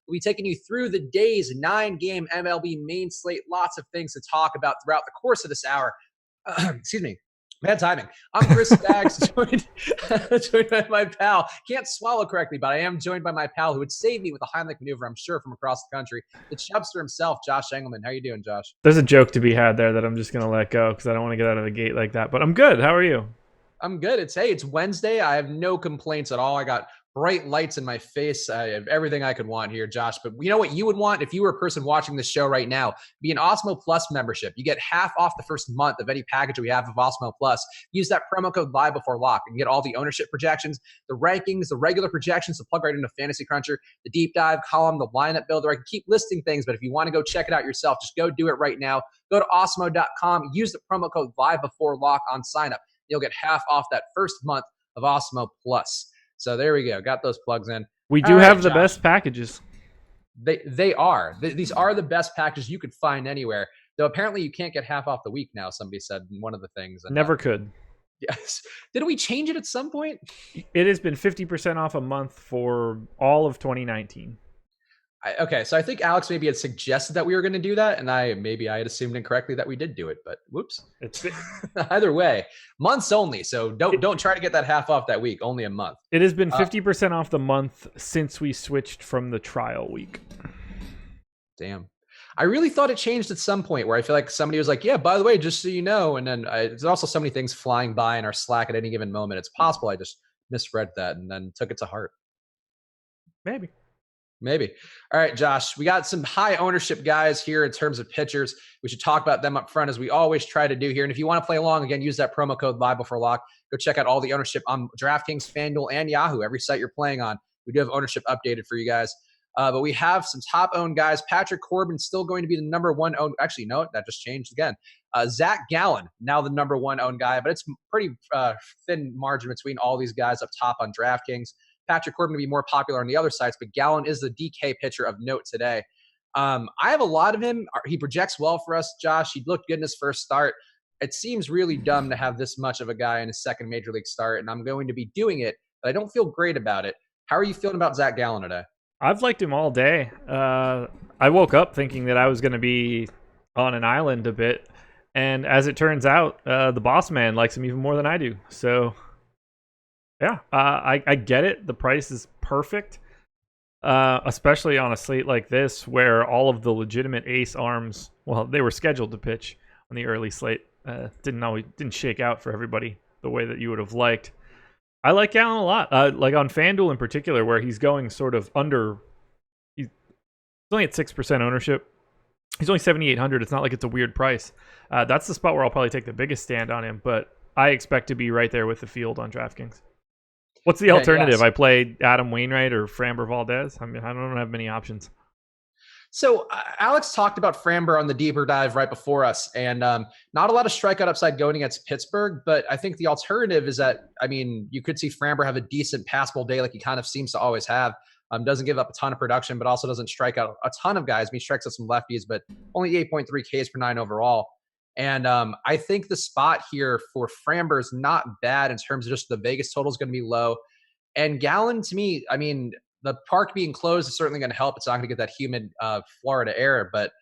We'll be taking you through the day's 9-game MLB main slate. Lots of things to talk about throughout the course of this hour. Excuse me. Bad timing. I'm Chris Staggs, joined by my pal. Can't swallow correctly, but I am joined by my pal who would save me with a Heimlich maneuver, I'm sure, from across the country. The Chubster himself, Josh Engelman. How you doing, Josh? There's a joke to be had there that I'm just going to let go because I don't want to get out of the gate like that. But I'm good. How are you? I'm good. It's Wednesday. I have no complaints at all. I got bright lights in my face. I have everything I could want here, Josh. But you know what you would want if you were a person watching this show right now? Be an Osmo Plus membership. You get half off the first month of any package we have of Osmo Plus. Use that promo code Live Before Lock and get all the ownership projections, the rankings, the regular projections to plug right into Fantasy Cruncher, the deep dive column, the lineup builder. I can keep listing things, but if you want to go check it out yourself, just go do it right now. Go to Osmo.com. Use the promo code Live Before Lock on sign up. You'll get half off that first month of Osmo Plus. So there we go. Got those plugs in. We do have the best packages. They are. These are the best packages you could find anywhere. Though apparently you can't get half off the week now, somebody said in one of the things. And, Never could. Yes. Did we change it at some point? It has been 50% off a month for all of 2019. Okay, so I think Alex maybe had suggested that we were going to do that, and I had assumed incorrectly that we did do it, but whoops. Either way, months only, so don't try to get that half off that week, only a month. It has been 50% off the month since we switched from the trial week. Damn. I really thought it changed at some point where I feel like somebody was like, yeah, by the way, just so you know, and then there's also so many things flying by in our Slack at any given moment. It's possible I just misread that and then took it to heart. Maybe. All right, Josh, we got some high ownership guys here in terms of pitchers. We should talk about them up front as we always try to do here. And if you want to play along, again, use that promo code Live Before Lock. Go check out all the ownership on DraftKings, FanDuel, and Yahoo, every site you're playing on. We do have ownership updated for you guys. But we have some top-owned guys. Patrick Corbin still going to be the number one owned. Actually, no, that just changed again. Zach Gallen, now the number one owned guy, but it's pretty thin margin between all these guys up top on DraftKings. Patrick Corbin to be more popular on the other sites, but Gallen is the DK pitcher of note today. I have a lot of him. He projects well for us, Josh. He looked good in his first start. It seems really dumb to have this much of a guy in his second major league start, and I'm going to be doing it, but I don't feel great about it. How are you feeling about Zach Gallen today? I've liked him all day. I woke up thinking that I was going to be on an island a bit, and as it turns out, the boss man likes him even more than I do. So, yeah, I get it. The price is perfect, especially on a slate like this where all of the legitimate ace arms, well, they were scheduled to pitch on the early slate. Didn't shake out for everybody the way that you would have liked. I like Gallen a lot. Like on FanDuel in particular, where he's going sort of under. He's only at 6% ownership. He's only 7,800. It's not like it's a weird price. That's the spot where I'll probably take the biggest stand on him. But I expect to be right there with the field on DraftKings. What's the alternative? Yes. I play Adam Wainwright or Framber Valdez. I mean, I don't have many options. So Alex talked about Framber on the deeper dive right before us, and not a lot of strikeout upside going against Pittsburgh, but I think the alternative is that, I mean, you could see Framber have a decent passable day like he kind of seems to always have. Doesn't give up a ton of production, but also doesn't strike out a ton of guys. I mean, he strikes out some lefties, but only 8.3 Ks per 9 overall. And I think the spot here for Framber is not bad in terms of just the Vegas total is going to be low. And Gallen, to me, I mean, the park being closed is certainly going to help. It's not going to get that humid Florida air, but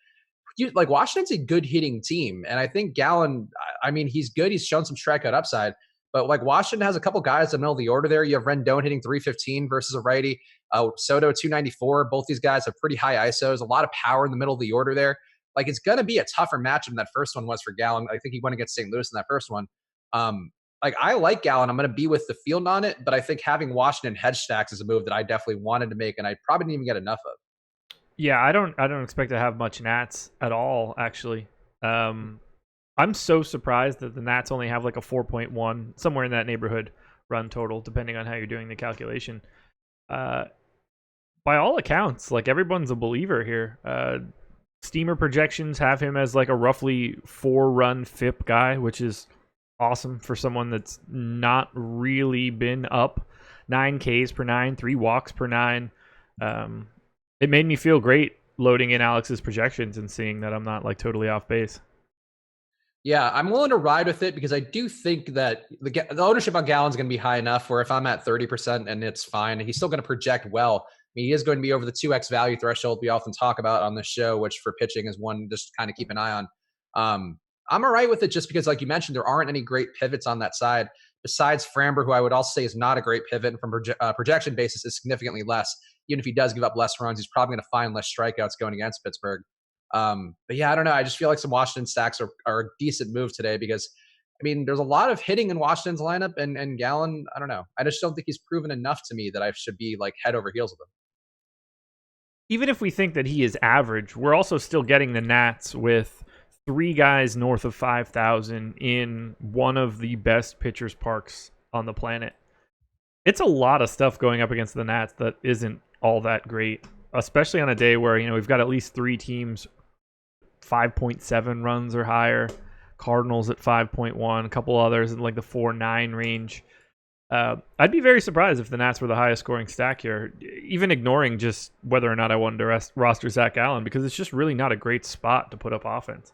like Washington's a good hitting team. And I think Gallen, I mean, he's good. He's shown some strikeout upside, but like Washington has a couple guys in the middle of the order there. You have Rendon hitting 315 versus a righty, Soto 294. Both these guys have pretty high ISOs, a lot of power in the middle of the order there. Like it's going to be a tougher matchup than that first one was for Gallen. I think he went against St. Louis in that first one. Like I like Gallen. I'm going to be with the field on it, but I think having Washington hedge stacks is a move that I definitely wanted to make, and I probably didn't even get enough of. Yeah, I don't expect to have much Nats at all, actually. I'm so surprised that the Nats only have like a 4.1, somewhere in that neighborhood, run total, depending on how you're doing the calculation. By all accounts, like everyone's a believer here. Steamer projections have him as like a roughly 4-run FIP guy, which is awesome for someone that's not really been up. 9 Ks per 9, 3 walks per 9. It made me feel great loading in Alex's projections and seeing that I'm not like totally off base. Yeah, I'm willing to ride with it because I do think that the ownership on Gallen's going to be high enough where if I'm at 30% and it's fine, he's still going to project well. I mean, he is going to be over the 2x value threshold we often talk about on this show, which for pitching is one just kind of keep an eye on. I'm all right with it just because, like you mentioned, there aren't any great pivots on that side besides Framber, who I would also say is not a great pivot, and from projection basis is significantly less. Even if he does give up less runs, he's probably going to find less strikeouts going against Pittsburgh. But yeah, I don't know. I just feel like some Washington stacks are a decent move today because, I mean, there's a lot of hitting in Washington's lineup, and Gallen, I don't know. I just don't think he's proven enough to me that I should be like head over heels with him. Even if we think that he is average, we're also still getting the Nats with 3 guys north of 5,000 in one of the best pitchers parks on the planet. It's a lot of stuff going up against the Nats that isn't all that great, especially on a day where, we've got at least 3 teams 5.7 runs or higher. Cardinals at 5.1, a couple others in like the 4.9 range. I'd be very surprised if the Nats were the highest scoring stack here, even ignoring just whether or not I wanted to roster Zach Gallen, because it's just really not a great spot to put up offense.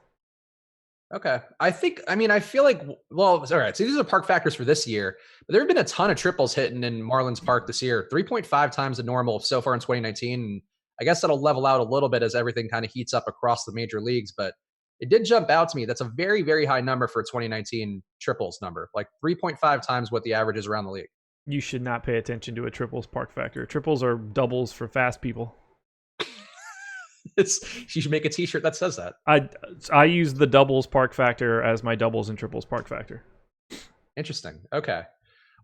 Okay. I feel like, well, all right. So these are park factors for this year, but there have been a ton of triples hitting in Marlins Park this year, 3.5 times the normal so far in 2019. And I guess that'll level out a little bit as everything kind of heats up across the major leagues, but it did jump out to me. That's a very, very high number for a 2019 triples number, like 3.5 times what the average is around the league. You should not pay attention to a triples park factor. Triples are doubles for fast people. You should make a t-shirt that says that. I use the doubles park factor as my doubles and triples park factor. Interesting. Okay.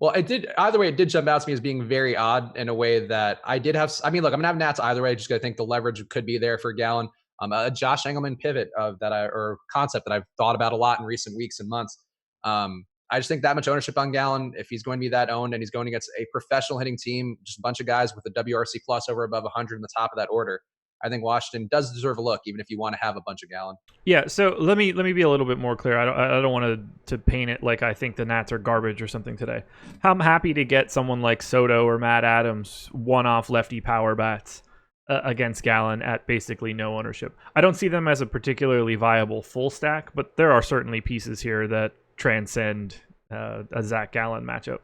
Well, it did jump out to me as being very odd in a way that I did have. I mean, look, I'm gonna have Nats either way. Just gonna think the leverage could be there for Gallen. A Josh Engelman pivot or concept that I've thought about a lot in recent weeks and months. I just think that much ownership on Gallen, if he's going to be that owned and he's going against a professional hitting team, just a bunch of guys with a WRC plus over above 100 in the top of that order, I think Washington does deserve a look, even if you want to have a bunch of Gallen. Yeah, so let me be a little bit more clear. I don't want to paint it like I think the Nats are garbage or something today. I'm happy to get someone like Soto or Matt Adams one-off lefty power bats against Gallen at basically no ownership. I don't see them as a particularly viable full stack, but there are certainly pieces here that transcend a Zach Gallen matchup.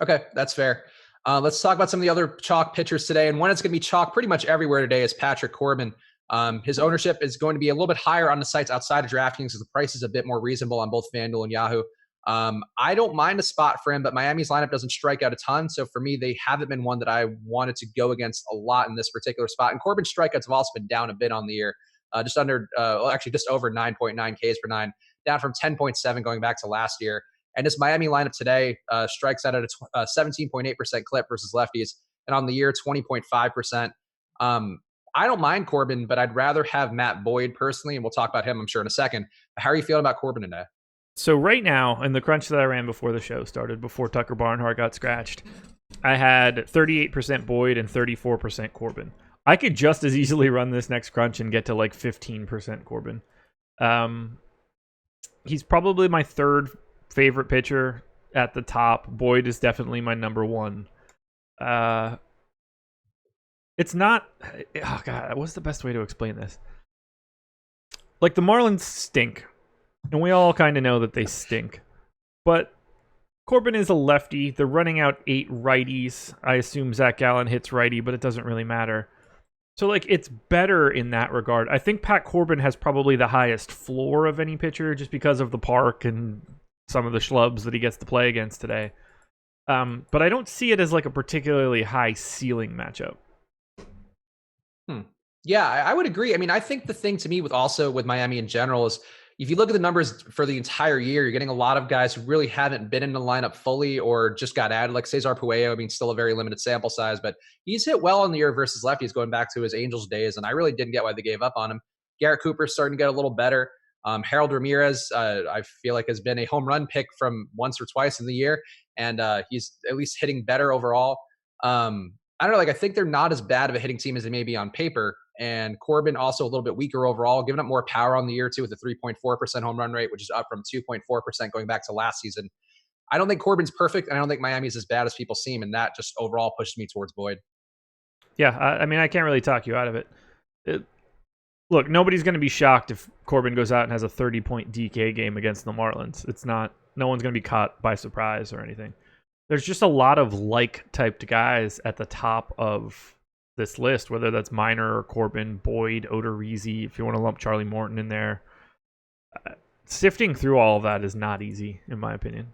Okay, that's fair. Let's talk about some of the other chalk pitchers today. And one that's going to be chalk pretty much everywhere today is Patrick Corbin. His ownership is going to be a little bit higher on the sites outside of DraftKings because the price is a bit more reasonable on both FanDuel and Yahoo. I don't mind a spot for him, but Miami's lineup doesn't strike out a ton. So for me, they haven't been one that I wanted to go against a lot in this particular spot. And Corbin's strikeouts have also been down a bit on the year, just over 9.9 Ks per 9, down from 10.7 going back to last year. And this Miami lineup today strikes out at a 17.8% clip versus lefties, and on the year, 20.5%. I don't mind Corbin, but I'd rather have Matt Boyd personally, and we'll talk about him, I'm sure, in a second. How are you feeling about Corbin today? So right now, in the crunch that I ran before the show started, before Tucker Barnhart got scratched, I had 38% Boyd and 34% Corbin. I could just as easily run this next crunch and get to like 15% Corbin. He's probably my third favorite pitcher at the top. Boyd is definitely my number one. It's not... Oh, God, what's the best way to explain this? Like, the Marlins stink. And we all kind of know that they stink. But Corbin is a lefty. They're running out 8 righties. I assume Zach Gallen hits righty, but it doesn't really matter. So, like, it's better in that regard. I think Pat Corbin has probably the highest floor of any pitcher just because of the park and some of the schlubs that he gets to play against today. But I don't see it as, like, a particularly high ceiling matchup. Yeah, I would agree. I mean, I think the thing to me with Miami in general is if you look at the numbers for the entire year, you're getting a lot of guys who really haven't been in the lineup fully or just got added, like Cesar Puello. I mean, still a very limited sample size, but he's hit well in the year versus lefties going back to his Angels days, and I really didn't get why they gave up on him. Garrett Cooper's starting to get a little better. Harold Ramirez, I feel like has been a home run pick from once or twice in the year, and he's at least hitting better overall. I don't know, like I think they're not as bad of a hitting team as they may be on paper. And Corbin also a little bit weaker overall, giving up more power on the year too with a 3.4% home run rate, which is up from 2.4% going back to last season. I don't think Corbin's perfect, and I don't think Miami's as bad as people seem, and that just overall pushes me towards Boyd. Yeah, I mean, I can't really talk you out of it. Look, nobody's going to be shocked if Corbin goes out and has a 30-point DK game against the Marlins. No one's going to be caught by surprise or anything. There's just a lot of like-typed guys at the top of this list, whether that's Minor or Corbin, Boyd, Odorizzi, if you want to lump Charlie Morton in there. Sifting through all of that is not easy, in my opinion.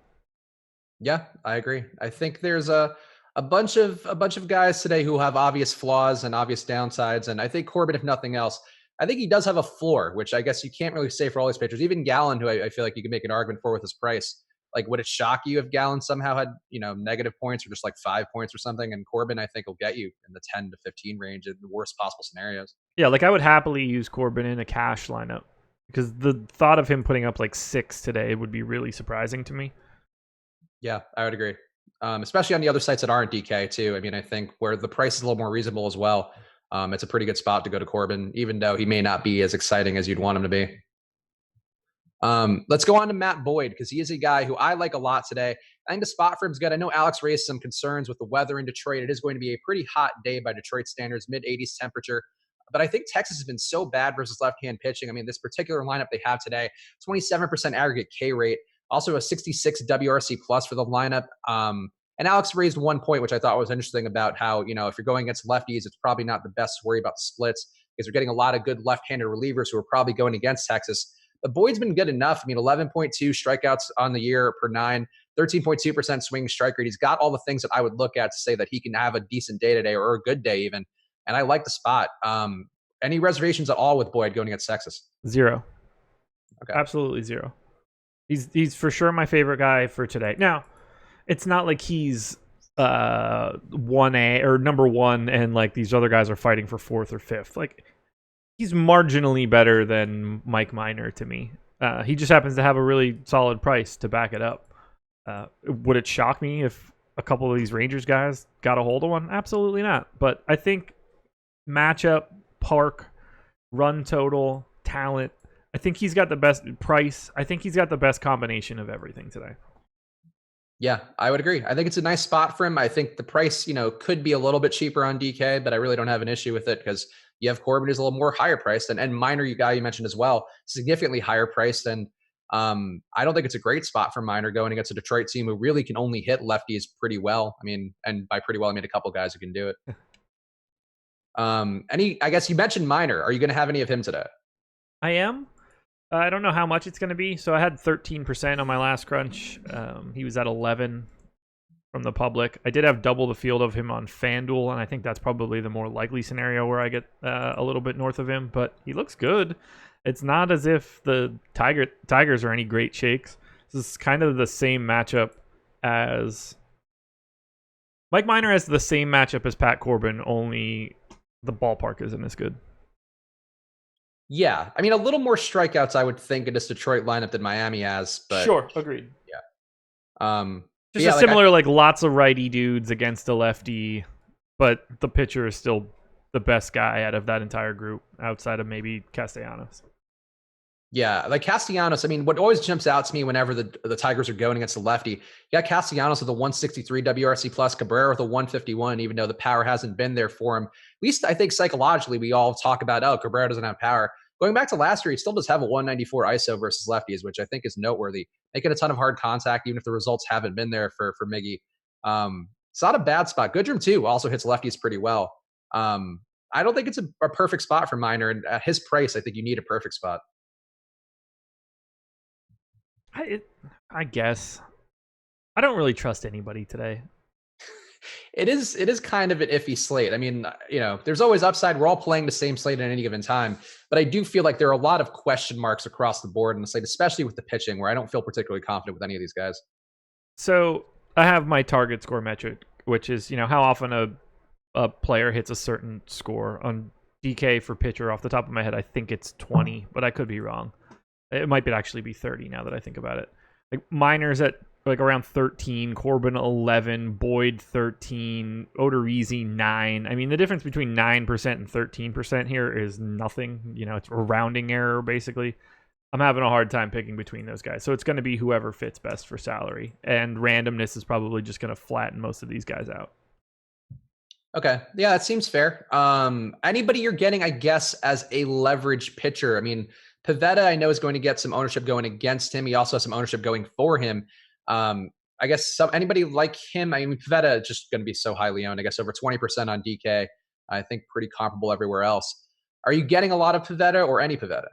Yeah, I agree. I think there's a bunch of guys today who have obvious flaws and obvious downsides, and I think Corbin, if nothing else, I think he does have a floor, which I guess you can't really say for all these pitchers. Even Gallen, who I feel like you can make an argument for with his price. Like, would it shock you if Gallen somehow had negative points or just like 5 points or something? And Corbin, I think, will get you in the 10 to 15 range in the worst possible scenarios. Yeah, like I would happily use Corbin in a cash lineup because the thought of him putting up like 6 today would be really surprising to me. Yeah, I would agree. Especially on the other sites that aren't DK too. I mean, I think where the price is a little more reasonable as well. It's a pretty good spot to go to Corbin, even though he may not be as exciting as you'd want him to be. Let's go on to Matt Boyd because he is a guy who I like a lot today. I think the spot for him is good. I know Alex raised some concerns with the weather in Detroit. It is going to be a pretty hot day by Detroit standards, mid-80s temperature. But I think Texas has been so bad versus left-hand pitching. I mean, this particular lineup they have today, 27% aggregate K rate, also a 66 WRC plus for the lineup. And Alex raised one point, which I thought was interesting about how, if you're going against lefties, it's probably not the best to worry about the splits because we're getting a lot of good left-handed relievers who are probably going against Texas. But Boyd's been good enough. I mean, 11.2 strikeouts on the year per 9, 13.2% swing strike rate. He's got all the things that I would look at to say that he can have a decent day today or a good day even. And I like the spot. Any reservations at all with Boyd going against Texas? 0. Okay. Absolutely 0. He's for sure my favorite guy for today. Now, it's not like he's 1A or number 1 and like these other guys are fighting for 4th or 5th. Like, he's marginally better than Mike Minor to me. He just happens to have a really solid price to back it up. Would it shock me if a couple of these Rangers guys got a hold of one? Absolutely not. But I think matchup, park, run total, talent, I think he's got the best price. I think he's got the best combination of everything today. Yeah, I would agree. I think it's a nice spot for him. I think the price, could be a little bit cheaper on DK, but I really don't have an issue with it because you have Corbin who's a little more higher priced and Minor, you mentioned as well, significantly higher priced. And I don't think it's a great spot for Minor going against a Detroit team who really can only hit lefties pretty well. I mean, and by pretty well, I mean a couple guys who can do it. I guess you mentioned Minor. Are you going to have any of him today? I am. I don't know how much it's going to be. So I had 13% on my last crunch. He was at 11 from the public. I did have double the field of him on FanDuel, and I think that's probably the more likely scenario where I get a little bit north of him. But he looks good. It's not as if the Tigers are any great shakes. This is kind of the same matchup as Mike Minor has the same matchup as Pat Corbin, only the ballpark isn't as good. Yeah, I mean, a little more strikeouts, I would think, in this Detroit lineup than Miami has. But sure, agreed. Yeah. Just a similar, lots of righty dudes against a lefty, but the pitcher is still the best guy out of that entire group, outside of maybe Castellanos. Yeah, like Castellanos, I mean, what always jumps out to me whenever the Tigers are going against the lefty, you got Castellanos with a 163 WRC plus, Cabrera with a 151, even though the power hasn't been there for him. At least I think psychologically we all talk about, Cabrera doesn't have power. Going back to last year, he still does have a 194 ISO versus lefties, which I think is noteworthy. Making a ton of hard contact, even if the results haven't been there for Miggy. It's not a bad spot. Goodrum, too, also hits lefties pretty well. I don't think it's a perfect spot for Minor, and at his price, I think you need a perfect spot. I guess. I don't really trust anybody today. It is kind of an iffy slate. I mean, there's always upside. We're all playing the same slate at any given time, but I do feel like there are a lot of question marks across the board in the slate, especially with the pitching, where I don't feel particularly confident with any of these guys. So I have my target score metric, which is, how often a player hits a certain score. On DK for pitcher, off the top of my head, I think it's 20, but I could be wrong. It might actually be 30 now that I think about it. Like Minor's at around 13, Corbin 11, Boyd 13, Odorizzi 9. I mean, the difference between 9% and 13% here is nothing. It's a rounding error basically. I'm having a hard time picking between those guys. So it's going to be whoever fits best for salary, and randomness is probably just going to flatten most of these guys out. Okay. Yeah, that seems fair. Anybody you're getting, I guess, as a leverage pitcher. I mean, Pivetta, I know, is going to get some ownership going against him. He also has some ownership going for him. I guess anybody like him. I mean, Pivetta is just going to be so highly owned. I guess over 20% on DK. I think pretty comparable everywhere else. Are you getting a lot of Pivetta or any Pivetta?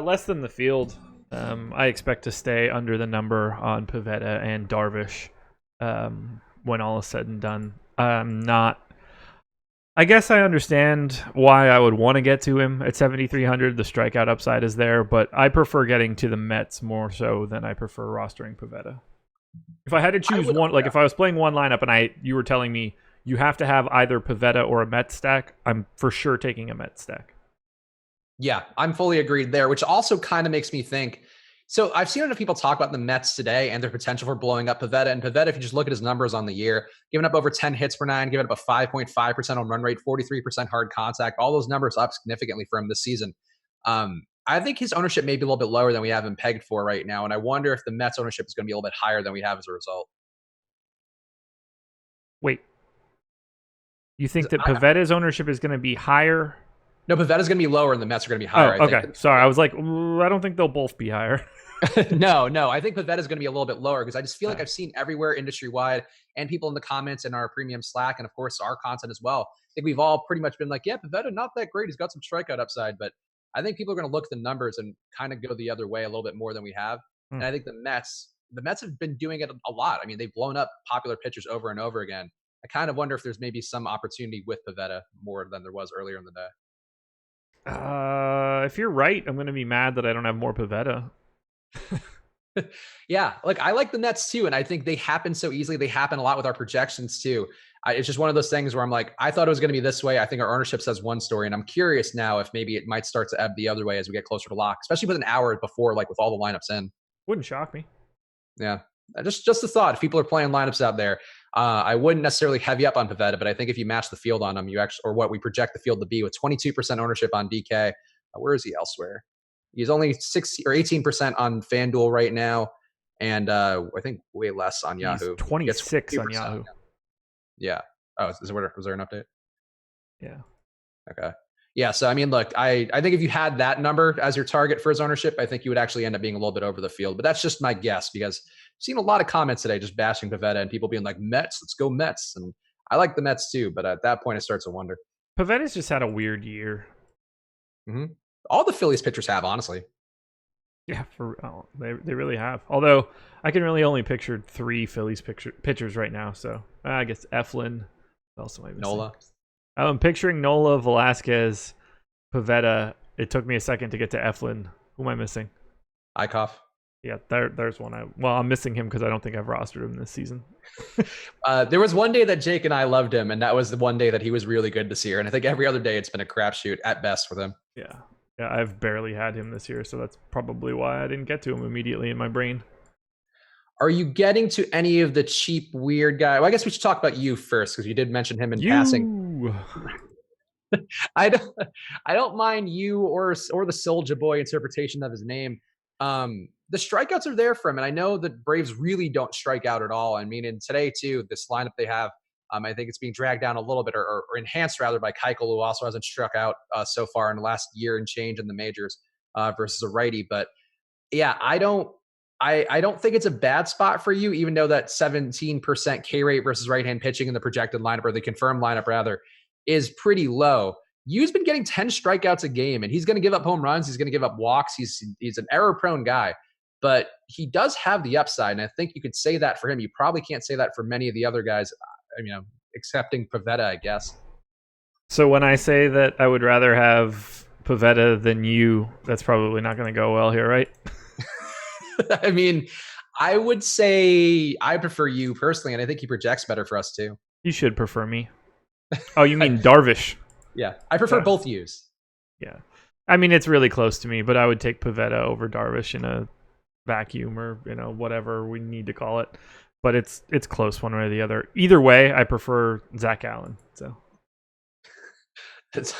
Less than the field. I expect to stay under the number on Pivetta and Darvish when all is said and done. I'm not. I guess I understand why I would want to get to him at 7,300. The strikeout upside is there, but I prefer getting to the Mets more so than I prefer rostering Pivetta. If I had to choose one, like if I was playing one lineup and you were telling me you have to have either Pivetta or a Mets stack, I'm for sure taking a Mets stack. Yeah, I'm fully agreed there, which also kind of makes me think. So I've seen enough people talk about the Mets today and their potential for blowing up Pivetta. And Pivetta, if you just look at his numbers on the year, giving up over 10 hits per nine, giving up a 5.5% on run rate, 43% hard contact, all those numbers up significantly for him this season. I think his ownership may be a little bit lower than we have him pegged for right now. And I wonder if the Mets ownership is going to be a little bit higher than we have as a result. Wait, you think that Pivetta's ownership is going to be higher? No, Pavetta's going to be lower and the Mets are going to be higher. Oh, okay. Sorry. I was like, I don't think they'll both be higher. No. I think Pavetta's going to be a little bit lower because I just feel like I've seen everywhere industry-wide and people in the comments in our premium Slack and, of course, our content as well. I think we've all pretty much been like, yeah, Pivetta, not that great. He's got some strikeout upside. But I think people are going to look at the numbers and kind of go the other way a little bit more than we have. And I think the Mets have been doing it a lot. I mean, they've blown up popular pitchers over and over again. I kind of wonder if there's maybe some opportunity with Pivetta more than there was earlier in the day. If you're right, I'm going to be mad that I don't have more Pivetta. Yeah, like I like the Nets too, and I think they happen so easily. They happen a lot with our projections too. It's just one of those things where I'm like, I thought it was going to be this way. I think our ownership says one story, and I'm curious now if maybe it might start to ebb the other way as we get closer to lock, especially with an hour before, like with all the lineups in. Wouldn't shock me. Yeah, just a thought. If people are playing lineups out there, I wouldn't necessarily heavy up on Pivetta, but I think if you match the field on him, you actually, or what we project the field to be with 22% ownership on DK. Where is he elsewhere? He's only 16 or 18% on FanDuel right now, and I think way less on Yahoo. He's 26 on Yahoo. Yeah. Oh, was there an update? Yeah. Okay. Yeah. So I mean, look, I think if you had that number as your target for his ownership, I think you would actually end up being a little bit over the field. But that's just my guess because I've seen a lot of comments today just bashing Pivetta and people being like, Mets, let's go Mets. And I like the Mets too, but at that point it starts to wonder. Pivetta's just had a weird year. Mm-hmm. All the Phillies pitchers have, honestly. Yeah, they really have. Although I can really only picture 3 Phillies pitchers right now. So I guess Eflin. What else am I missing? Nola. I'm picturing Nola, Velasquez, Pivetta. It took me a second to get to Eflin. Who am I missing? Eichhoff. Yeah, there's one. I'm missing him because I don't think I've rostered him this season. There was one day that Jake and I loved him, and that was the one day that he was really good this year. And I think every other day it's been a crapshoot at best with him. Yeah, I've barely had him this year, so that's probably why I didn't get to him immediately in my brain. Are you getting to any of the cheap, weird guy? Well, I guess we should talk about you first because you did mention him in passing. I don't mind you or the Soulja Boy interpretation of his name. The strikeouts are there for him, and I know that Braves really don't strike out at all. I mean, in today too, this lineup they have, I think it's being dragged down a little bit or enhanced rather by Keuchel, who also hasn't struck out so far in the last year and change in the majors versus a righty. But yeah, I don't think it's a bad spot for you, even though that 17% K rate versus right-hand pitching in the projected lineup or the confirmed lineup rather is pretty low. Yu's been getting 10 strikeouts a game, and he's going to give up home runs. He's going to give up walks. He's an error-prone guy, but he does have the upside, and I think you could say that for him. You probably can't say that for many of the other guys, excepting Pivetta, I guess. So when I say that I would rather have Pivetta than you, that's probably not going to go well here, right? I mean, I would say I prefer you personally, and I think he projects better for us too. You should prefer me. Oh, you mean Darvish? Yeah, I prefer both yous. Yeah. I mean, it's really close to me, but I would take Pivetta over Darvish in a vacuum or, whatever we need to call it. But it's close one way or the other. Either way, I prefer Zach Allen. So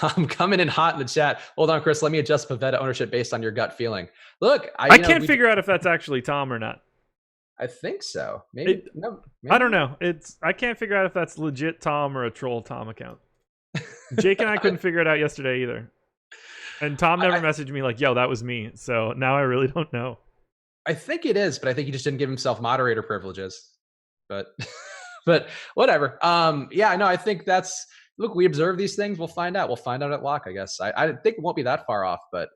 I'm coming in hot in the chat. Hold on, Chris. Let me adjust Pivetta ownership based on your gut feeling. Look, I can't figure out if that's actually Tom or not. I think so. Maybe. Maybe. I don't know. I can't figure out if that's legit Tom or a troll Tom account. Jake and I couldn't figure it out yesterday either. And Tom never messaged me like, yo, that was me. So now I really don't know. I think it is, but I think he just didn't give himself moderator privileges. But whatever. Yeah, no, I think that's look, we observe these things. We'll find out. We'll find out at lock, I guess. I think it won't be that far off, but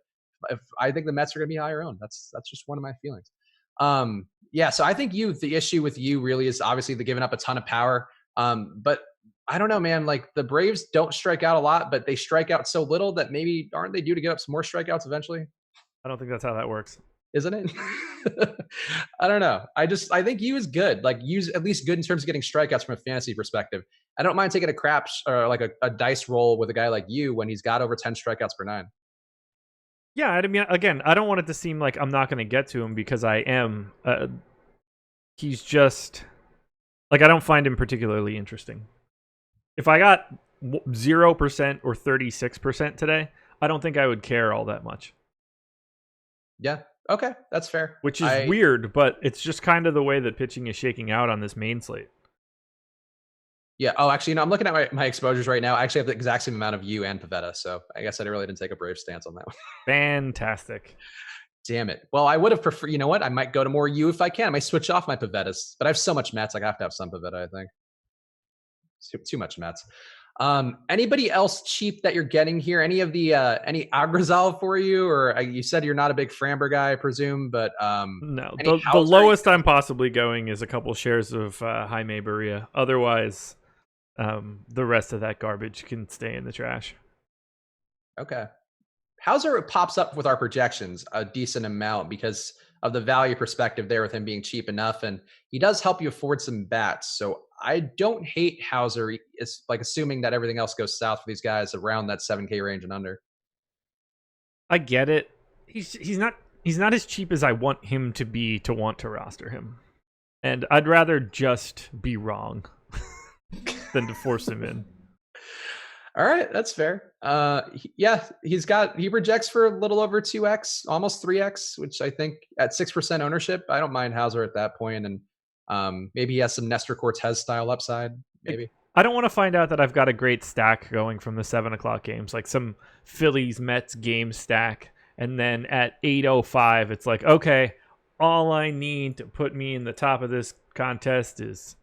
if I think the Mets are going to be higher owned. That's just one of my feelings. Yeah, so I think the issue with you really is obviously the giving up a ton of power. But I don't know, man. Like the Braves don't strike out a lot, but they strike out so little that maybe aren't they due to get up some more strikeouts eventually? I don't think that's how that works. Isn't it? I don't know. I think you is good. Like Yu's at least good in terms of getting strikeouts from a fantasy perspective. I don't mind taking a crap or like a dice roll with a guy like you when he's got over 10 strikeouts per nine. Yeah, I mean, again, I don't want it to seem like I'm not going to get to him because I am. He's just like I don't find him particularly interesting. If I got 0% or 36% today, I don't think I would care all that much. Yeah. Okay, that's fair. Which is weird, but it's just kind of the way that pitching is shaking out on this main slate. Yeah. Oh, actually, I'm looking at my exposures right now. I actually have the exact same amount of you and Pavetta, so I guess I really didn't take a brave stance on that one. Fantastic. Damn it. Well, I would have preferred. You know what? I might go to more you if I can. I might switch off my Pavettas, but I have so much Mets. Like I have to have some Pavetta. I think too much Mets. Anybody else cheap that you're getting here? Any of the any Agrazal for you, or you said you're not a big Framber guy, I presume, but no. The lowest I'm possibly going is a couple shares of Jaime Barria. Otherwise, the rest of that garbage can stay in the trash. Okay. Hauser pops up with our projections a decent amount because of the value perspective there with him being cheap enough, and he does help you afford some bats. So I don't hate Hauser. It's like assuming that everything else goes south for these guys around that 7K range and under. I get it. He's not as cheap as I want him to be to want to roster him, and I'd rather just be wrong than to force him in. All right, that's fair. Yeah, he projects for a little over 2x, almost 3x, which I think at 6% ownership, I don't mind Hauser at that point, and maybe he has some Nestor Cortez style upside. Maybe I don't want to find out that I've got a great stack going from the 7:00 games, like some Phillies Mets game stack, and then at 8:05, it's like, okay, all I need to put me in the top of this contest is.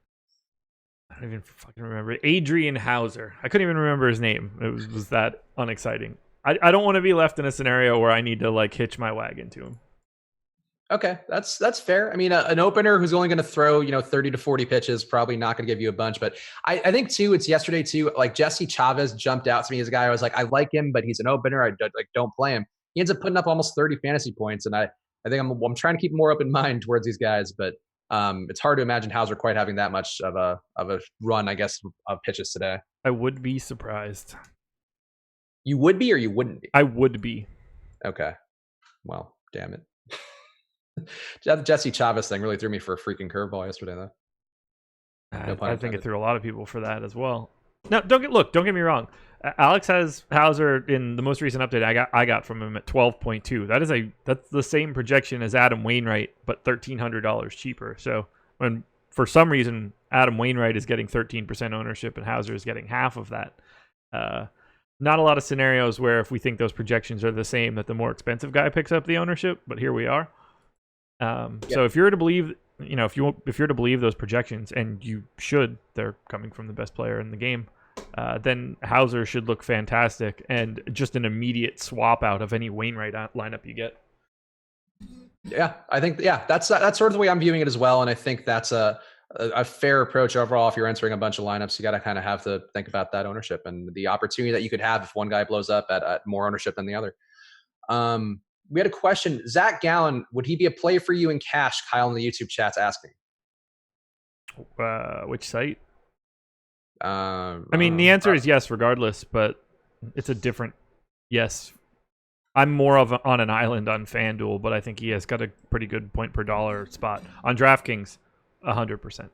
I don't even fucking remember. Adrian Hauser. I couldn't even remember his name. It was that unexciting. I don't want to be left in a scenario where I need to like hitch my wagon to him. Okay, that's fair. I mean, an opener who's only going to throw 30 to 40 pitches, probably not going to give you a bunch. But I think too, it's yesterday too. Like Jesse Chavez jumped out to me as a guy. I was like, I like him, but he's an opener. I don't play him. He ends up putting up almost 30 fantasy points, and I think I'm trying to keep more open mind towards these guys, but. It's hard to imagine Hauser quite having that much of a run, I guess, of pitches today. I would be surprised. You would be, or you wouldn't be? I would be. Okay. Well, damn it. The Jesse Chavez thing really threw me for a freaking curveball yesterday, though. I think it threw a lot of people for that as well. Now, don't get me wrong. Alex has Hauser in the most recent update I got from him at 12.2. That's the same projection as Adam Wainwright, but $1,300 cheaper. So when for some reason Adam Wainwright is getting 13% ownership and Hauser is getting half of that, not a lot of scenarios where if we think those projections are the same that the more expensive guy picks up the ownership. But here we are. So if you're to believe, if you're to believe those projections, and you should, they're coming from the best player in the game. Then Hauser should look fantastic and just an immediate swap out of any Wainwright lineup you get. Yeah, I think that's sort of the way I'm viewing it as well, and I think that's a fair approach overall. If you're entering a bunch of lineups, you got to kind of have to think about that ownership and the opportunity that you could have if one guy blows up at more ownership than the other. We had a question. Zach Gallen, would he be a play for you in cash? Kyle in the YouTube chat's asking. Which site? I mean, the answer is yes, regardless, but it's a different yes. I'm more on an island on FanDuel, but I think he has got a pretty good point per dollar spot on DraftKings, 100%.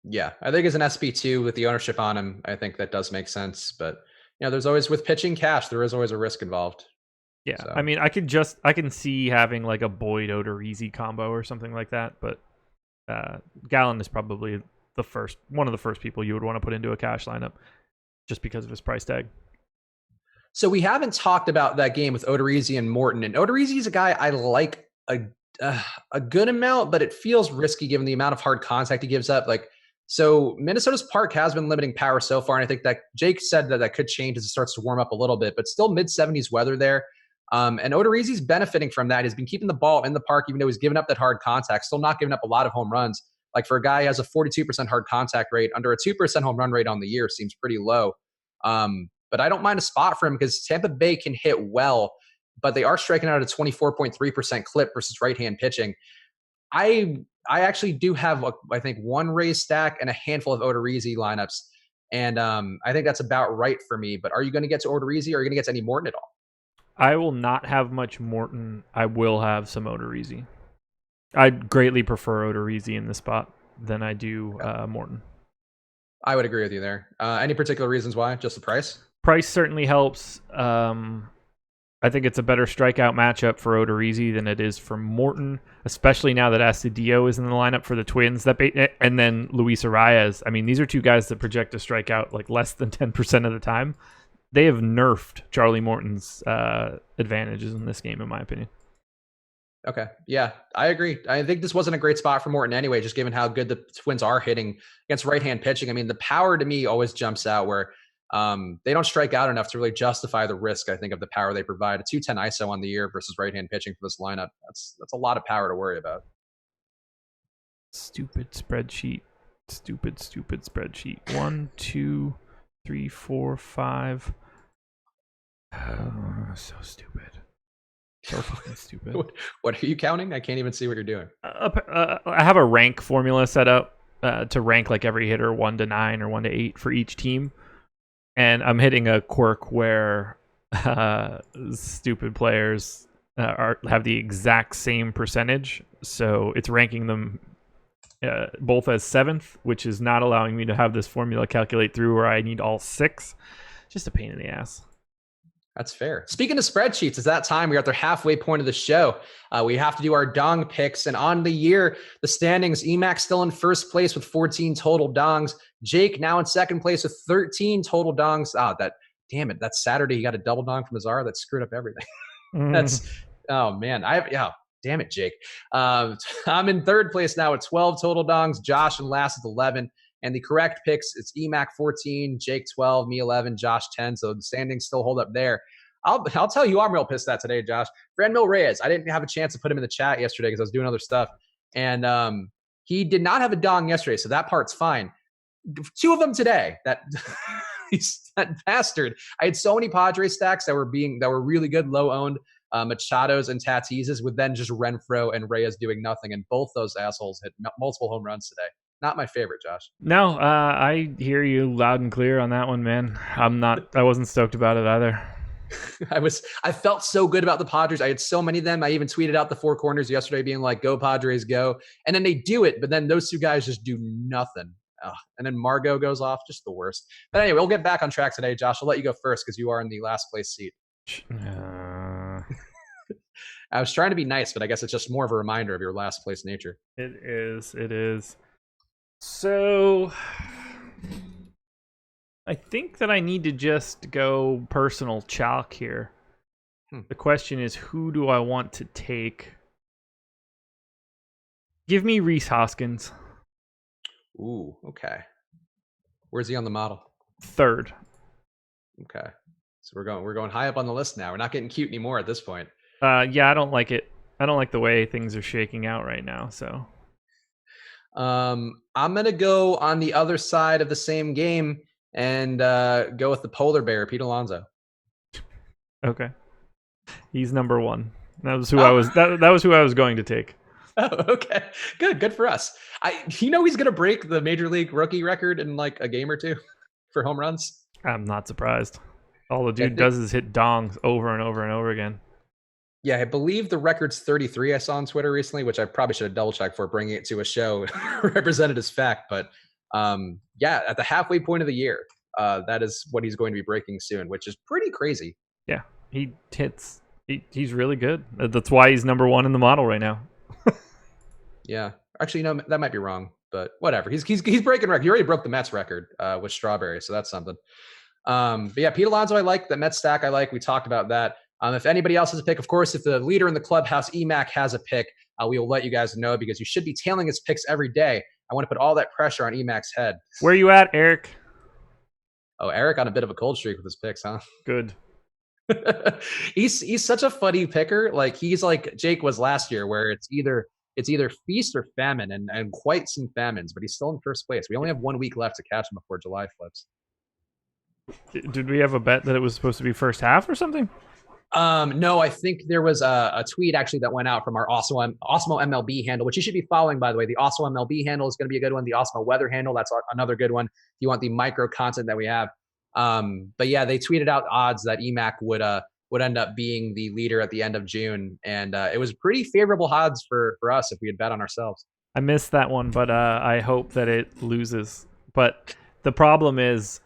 Yeah, I think as an SP2 with the ownership on him, I think that does make sense. But there's always with pitching cash, there is always a risk involved. Yeah, so. I mean, I can see having like a Boyd Odorizzi combo or something like that, but Gallen is probably one of the first people you would want to put into a cash lineup just because of his price tag. So we haven't talked about that game with Odorizzi and Morton, and Odorizzi is a guy I like a good amount, but it feels risky given the amount of hard contact he gives up. Like So Minnesota's park has been limiting power so far, and I think that Jake said that could change as it starts to warm up a little bit, but still mid-70s weather there. And Odorizzi's benefiting from that. He's been keeping the ball in the park, even though he's given up that hard contact, still not giving up a lot of home runs. Like for a guy who has a 42% hard contact rate, under a 2% home run rate on the year seems pretty low. But I don't mind a spot for him because Tampa Bay can hit well, but they are striking out at a 24.3% clip versus right-hand pitching. I actually do have, I think, one Rays stack and a handful of Odorizzi lineups. And I think that's about right for me. But are you going to get to Odorizzi or are you going to get to any Morton at all? I will not have much Morton. I will have some Odorizzi. I greatly prefer Odorizzi in this spot than I do Morton. I would agree with you there. Any particular reasons why? Just the price? Price certainly helps. I think it's a better strikeout matchup for Odorizzi than it is for Morton, especially now that Astudillo is in the lineup for the Twins. And then Luis Arias. I mean, these are two guys that project to strike out like less than 10% of the time. They have nerfed Charlie Morton's advantages in this game, in my opinion. Okay. Yeah, I agree. I think this wasn't a great spot for Morton anyway, just given how good the Twins are hitting against right-hand pitching. I mean, the power to me always jumps out where they don't strike out enough to really justify the risk, I think, of the power they provide. A 210 ISO on the year versus right-hand pitching for this lineup. That's a lot of power to worry about. Stupid spreadsheet. Stupid spreadsheet. 1, 2, 3, 4, 5. Oh, so stupid. So fucking stupid. What are you counting? I can't even see what you're doing. I have a rank formula set up to rank like every hitter 1 to 9 or 1 to 8 for each team. And I'm hitting a quirk where stupid players have the exact same percentage. So it's ranking them both as 7th, which is not allowing me to have this formula calculate through where I need all 6. Just a pain in the ass. That's fair. Speaking of spreadsheets, it's that time. We're at the halfway point of the show. We have to do our dong picks. And on the year, the standings, Emac still in first place with 14 total dongs. Jake now in second place with 13 total dongs. Damn it. That's Saturday. He got a double dong from Azar. That screwed up everything. Oh man. Damn it, Jake. I'm in third place now with 12 total dongs. Josh in last with 11. And the correct picks, it's Emac 14, Jake 12, me 11, Josh 10. So the standings still hold up there. I'll tell you, I'm real pissed at today, Josh. Franmil Reyes, I didn't have a chance to put him in the chat yesterday because I was doing other stuff. And he did not have a dong yesterday, so that part's fine. 2 of them today. That bastard. I had so many Padres stacks that were really good, low owned. Machados and Tatises, with then just Renfroe and Reyes doing nothing. And both those assholes hit multiple home runs today. Not my favorite, Josh. No, I hear you loud and clear on that one, man. I wasn't stoked about it either. I felt so good about the Padres. I had so many of them. I even tweeted out the 4 corners yesterday being like, go Padres, go. And then they do it, but then those 2 guys just do nothing. And then Margot goes off, just the worst. But anyway, we'll get back on track today, Josh. I'll let you go first because you are in the last place seat. I was trying to be nice, but I guess it's just more of a reminder of your last place nature. It is. So I think that I need to just go personal chalk here. The question is, who do I want to take? Give me Rhys Hoskins. Ooh, okay. Where's he on the model? 3rd. Okay. So we're going high up on the list now. We're not getting cute anymore at this point. Yeah, I don't like it. I don't like the way things are shaking out right now, so I'm going to go on the other side of the same game and go with the polar bear, Pete Alonso. Okay. He's number 1. That was who I was that was who I was going to take. Oh, okay. Good for us. He's going to break the major league rookie record in like a game or 2 for home runs. I'm not surprised. All the dude does is hit dongs over and over and over again. Yeah, I believe the record's 33 I saw on Twitter recently, which I probably should have double-checked before bringing it to a show represented as fact. But yeah, at the halfway point of the year, that is what he's going to be breaking soon, which is pretty crazy. Yeah, he hits. He's really good. That's why he's number 1 in the model right now. Yeah. Actually, no, that might be wrong, but whatever. He's breaking record. He already broke the Mets record with Strawberry, so that's something. But yeah, Pete Alonso I like. The Mets stack I like. We talked about that. If anybody else has a pick, of course, if the leader in the clubhouse, Emac, has a pick, we will let you guys know because you should be tailing his picks every day. I want to put all that pressure on Emac's head. Where are you at, Eric? Oh, Eric on a bit of a cold streak with his picks, huh? Good. He's such a funny picker. Like he's like Jake was last year, where it's either feast or famine, and quite some famines, but he's still in first place. We only have 1 week left to catch him before July flips. Did we have a bet that it was supposed to be first half or something? No, I think there was a tweet actually that went out from our Osmo MLB handle, which you should be following, by the way. The Osmo MLB handle is going to be a good one. The Osmo Weather handle, that's another good one. If you want the micro content that we have. But yeah, they tweeted out odds that Emac would end up being the leader at the end of June, and it was pretty favorable odds for us if we had bet on ourselves. I missed that one, but I hope that it loses. But the problem is,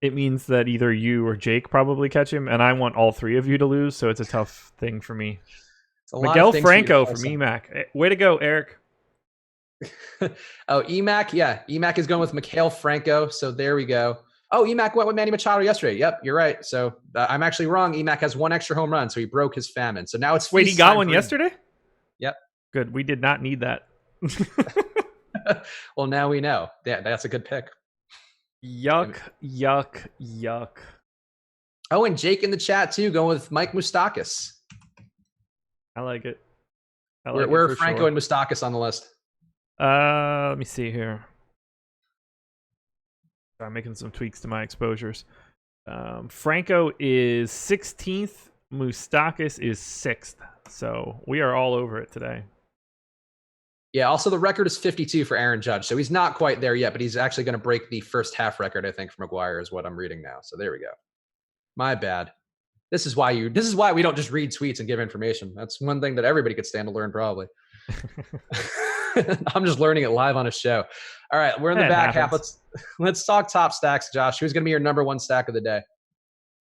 it means that either you or Jake probably catch him, and I want all three of you to lose, so it's a tough thing for me. Miguel Franco from Emac. Way to go, Eric. Oh, Emac. Yeah, Emac is going with Miguel Franco, so there we go. Oh, Emac went with Manny Machado yesterday. Yep, you're right. So I'm actually wrong. Emac has 1 extra home run, so he broke his famine. So now it's wait, he got one yesterday? Yep. Good. We did not need that. Well, now we know. Yeah, that's a good pick. Yuck, yuck, yuck. Oh, and Jake in the chat too, going with Mike Moustakas. I like it. Where are Franco and Moustakas on the list? Let me see here. I'm making some tweaks to my exposures. Franco is 16th. Moustakas is 6th. So we are all over it today. Yeah, also the record is 52 for Aaron Judge. So he's not quite there yet, but he's actually going to break the first half record, I think, for McGuire is what I'm reading now. So there we go. My bad. This is why we don't just read tweets and give information. That's one thing that everybody could stand to learn, probably. I'm just learning it live on a show. All right, we're in the back half. Let's talk top stacks, Josh. Who's going to be your number one stack of the day?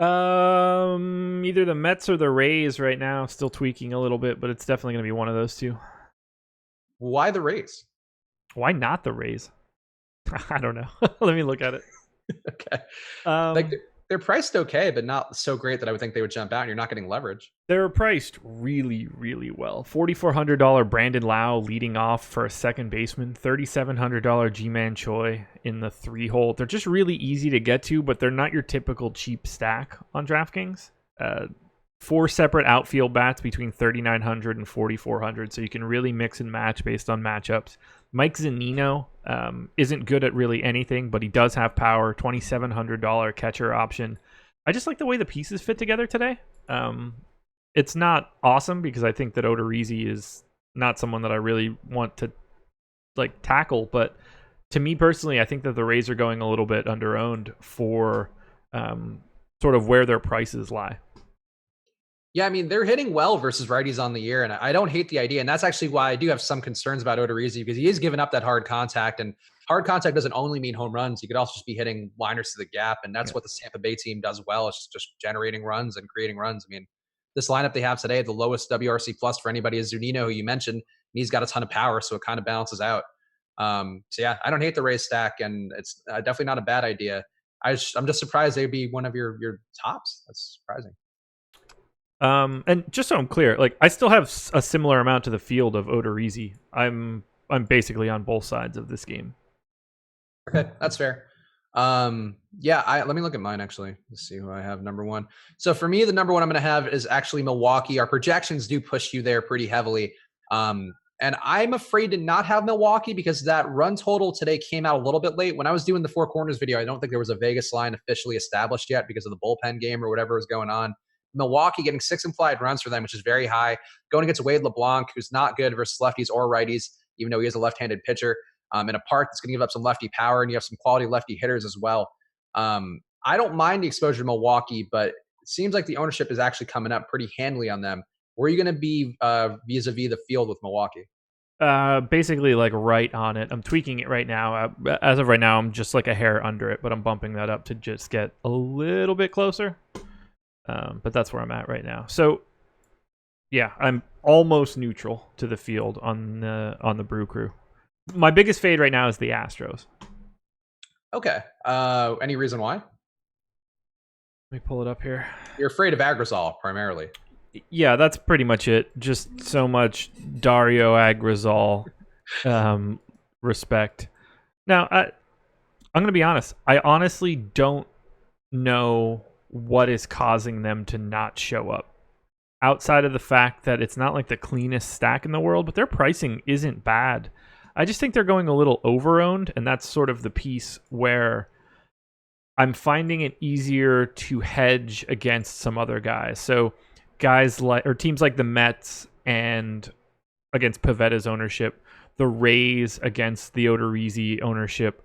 Either the Mets or the Rays right now. Still tweaking a little bit, but it's definitely going to be one of those two. Why the Rays? Why not the Rays? I don't know. Let me look at it. Okay. Like they're priced okay, but not so great that I would think they would jump out, and you're not getting leverage. They're priced really, really well. $4,400 Brandon Lau leading off for a second baseman. $3,700 Ji-Man Choi in the 3-hole. They're just really easy to get to, but they're not your typical cheap stack on DraftKings. 4 separate outfield bats between $3,900 and $4,400, so you can really mix and match based on matchups. Mike Zunino isn't good at really anything, but he does have power. $2,700 catcher option. I just like the way the pieces fit together today. It's not awesome because I think that Odorizzi is not someone that I really want to tackle, but to me personally, I think that the Rays are going a little bit under-owned for sort of where their prices lie. Yeah, I mean, they're hitting well versus righties on the year, and I don't hate the idea. And that's actually why I do have some concerns about Odorizzi, because he is giving up that hard contact, and hard contact doesn't only mean home runs. You could also just be hitting liners to the gap, and that's what the Tampa Bay team does well. It's just generating runs and creating runs. I mean, this lineup they have today, the lowest WRC plus for anybody is Zunino, who you mentioned, and he's got a ton of power, so it kind of balances out. So yeah, I don't hate the Rays stack, and it's definitely not a bad idea. I'm just surprised they'd be one of your tops. That's surprising. And just so I'm clear, I still have a similar amount to the field of Odorizzi. I'm basically on both sides of this game. Okay, that's fair. Yeah, let me look at mine actually. Let's see who I have number one. So for me, the number one I'm going to have is actually Milwaukee. Our projections do push you there pretty heavily. And I'm afraid to not have Milwaukee because that run total today came out a little bit late. When I was doing the Four Corners video, I don't think there was a Vegas line officially established yet because of the bullpen game or whatever was going on. Milwaukee getting 6 implied runs for them, which is very high. Going against Wade LeBlanc, who's not good versus lefties or righties, even though he is a left-handed pitcher, in a park that's going to give up some lefty power, and you have some quality lefty hitters as well. I don't mind the exposure to Milwaukee, but it seems like the ownership is actually coming up pretty handily on them. Where are you going to be vis-a-vis the field with Milwaukee? Basically right on it. I'm tweaking it right now. As of right now, I'm just a hair under it, but I'm bumping that up to just get a little bit closer. But that's where I'm at right now. So, yeah, I'm almost neutral to the field on the Brew Crew. My biggest fade right now is the Astros. Okay. Any reason why? Let me pull it up here. You're afraid of Agrizal primarily. Yeah, that's pretty much it. Just so much Dario Agrizal. respect. Now, I'm going to be honest. I honestly don't know what is causing them to not show up. Outside of the fact that it's not like the cleanest stack in the world, but their pricing isn't bad. I just think they're going a little over-owned, and that's sort of the piece where I'm finding it easier to hedge against some other guys. So guys like, or teams like the Mets and against Pavetta's ownership, the Rays against the Odorizzi ownership,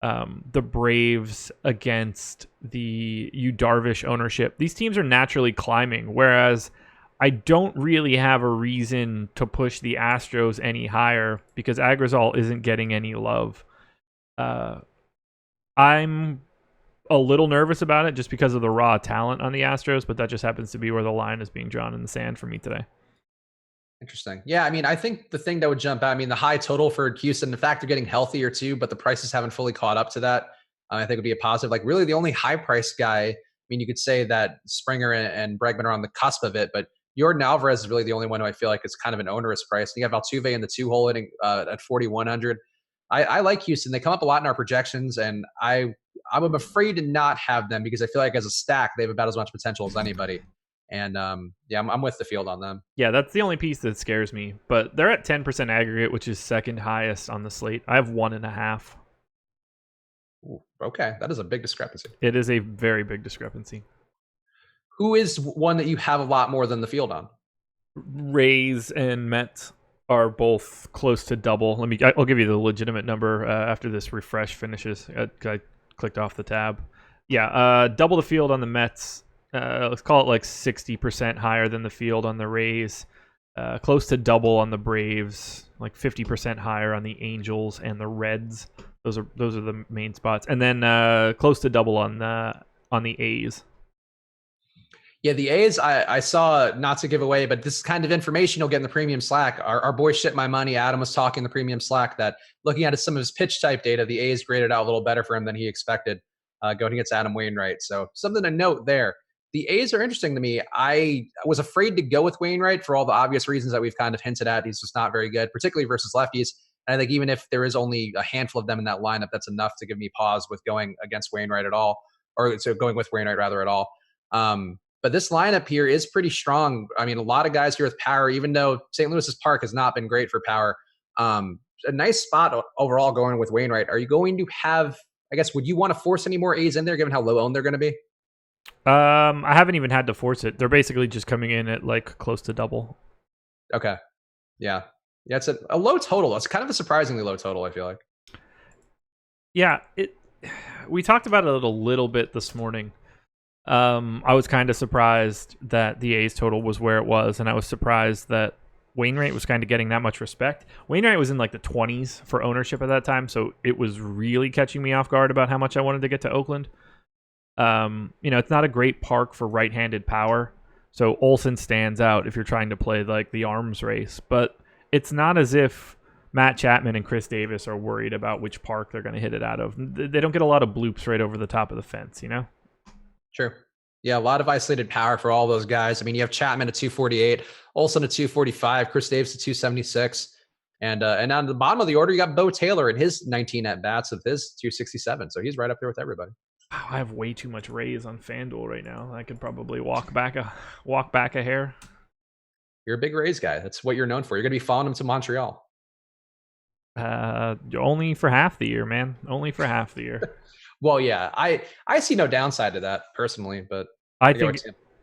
the Braves against the Yu Darvish ownership. These teams are naturally climbing, whereas I don't really have a reason to push the Astros any higher because Agrizal isn't getting any love. I'm a little nervous about it just because of the raw talent on the Astros, but that just happens to be where the line is being drawn in the sand for me today. Interesting. Yeah, I mean, I think the thing that would jump out, I mean, the high total for Houston, the fact they're getting healthier too, but the prices haven't fully caught up to that, I think would be a positive. Like really the only high price guy, I mean, you could say that Springer and Bregman are on the cusp of it, but Jordan Alvarez is really the only one who I feel like is kind of an onerous price. You have Altuve in the 2-hole hitting at 4,100. I like Houston. They come up a lot in our projections, and I'm afraid to not have them because I feel like as a stack, they have about as much potential as anybody. And yeah, I'm with the field on them. Yeah, that's the only piece that scares me. But they're at 10% aggregate, which is second highest on the slate. I have 1.5. Ooh, okay, that is a big discrepancy. It is a very big discrepancy. Who is one that you have a lot more than the field on? Rays and Mets are both close to double. I'll give you the legitimate number after this refresh finishes. I clicked off the tab. Yeah, double the field on the Mets. Let's call it like 60% higher than the field on the Rays. Close to double on the Braves. Like 50% higher on the Angels and the Reds. Those are the main spots. And then close to double on the A's. Yeah, the A's, I saw, not to give away, but this is kind of information you'll get in the premium Slack. Our boy Shit My Money, Adam, was talking in the premium Slack that looking at some of his pitch type data, the A's graded out a little better for him than he expected going against Adam Wainwright. So something to note there. The A's are interesting to me. I was afraid to go with Wainwright for all the obvious reasons that we've kind of hinted at. He's just not very good, particularly versus lefties. And I think even if there is only a handful of them in that lineup, that's enough to give me pause with going against Wainwright at all, or so going with Wainwright rather at all. But this lineup here is pretty strong. I mean, a lot of guys here with power, even though St. Louis's park has not been great for power. A nice spot overall going with Wainwright. Are you going to have, I guess, would you want to force any more A's in there given how low owned they're going to be? I haven't even had to force it. They're basically just coming in at like close to double. Okay. Yeah. Yeah, it's a low total. It's kind of a surprisingly low total, I feel like. Yeah, we talked about it a little bit this morning. I was kind of surprised that the A's total was where it was, and I was surprised that Wainwright was kind of getting that much respect. Wainwright was in like the 20s for ownership at that time, so it was really catching me off guard about how much I wanted to get to Oakland. It's not a great park for right-handed power, so Olsen stands out if you're trying to play like the arms race, but it's not as if Matt Chapman and Chris Davis are worried about which park they're going to hit it out of. They don't get a lot of bloops right over the top of the fence, you know? Sure. Yeah, a lot of isolated power for all those guys. I mean, you have Chapman at 248, Olsen at 245, Chris Davis at 276. And on the bottom of the order, you got Bo Taylor and his 19 at-bats of his 267. So he's right up there with everybody. Wow, I have way too much Rays on FanDuel right now. I could probably walk back a hair. You're a big Rays guy. That's what you're known for. You're going to be following them to Montreal. Only for half the year, man. Only for half the year. Well, yeah, I see no downside to that personally, but I think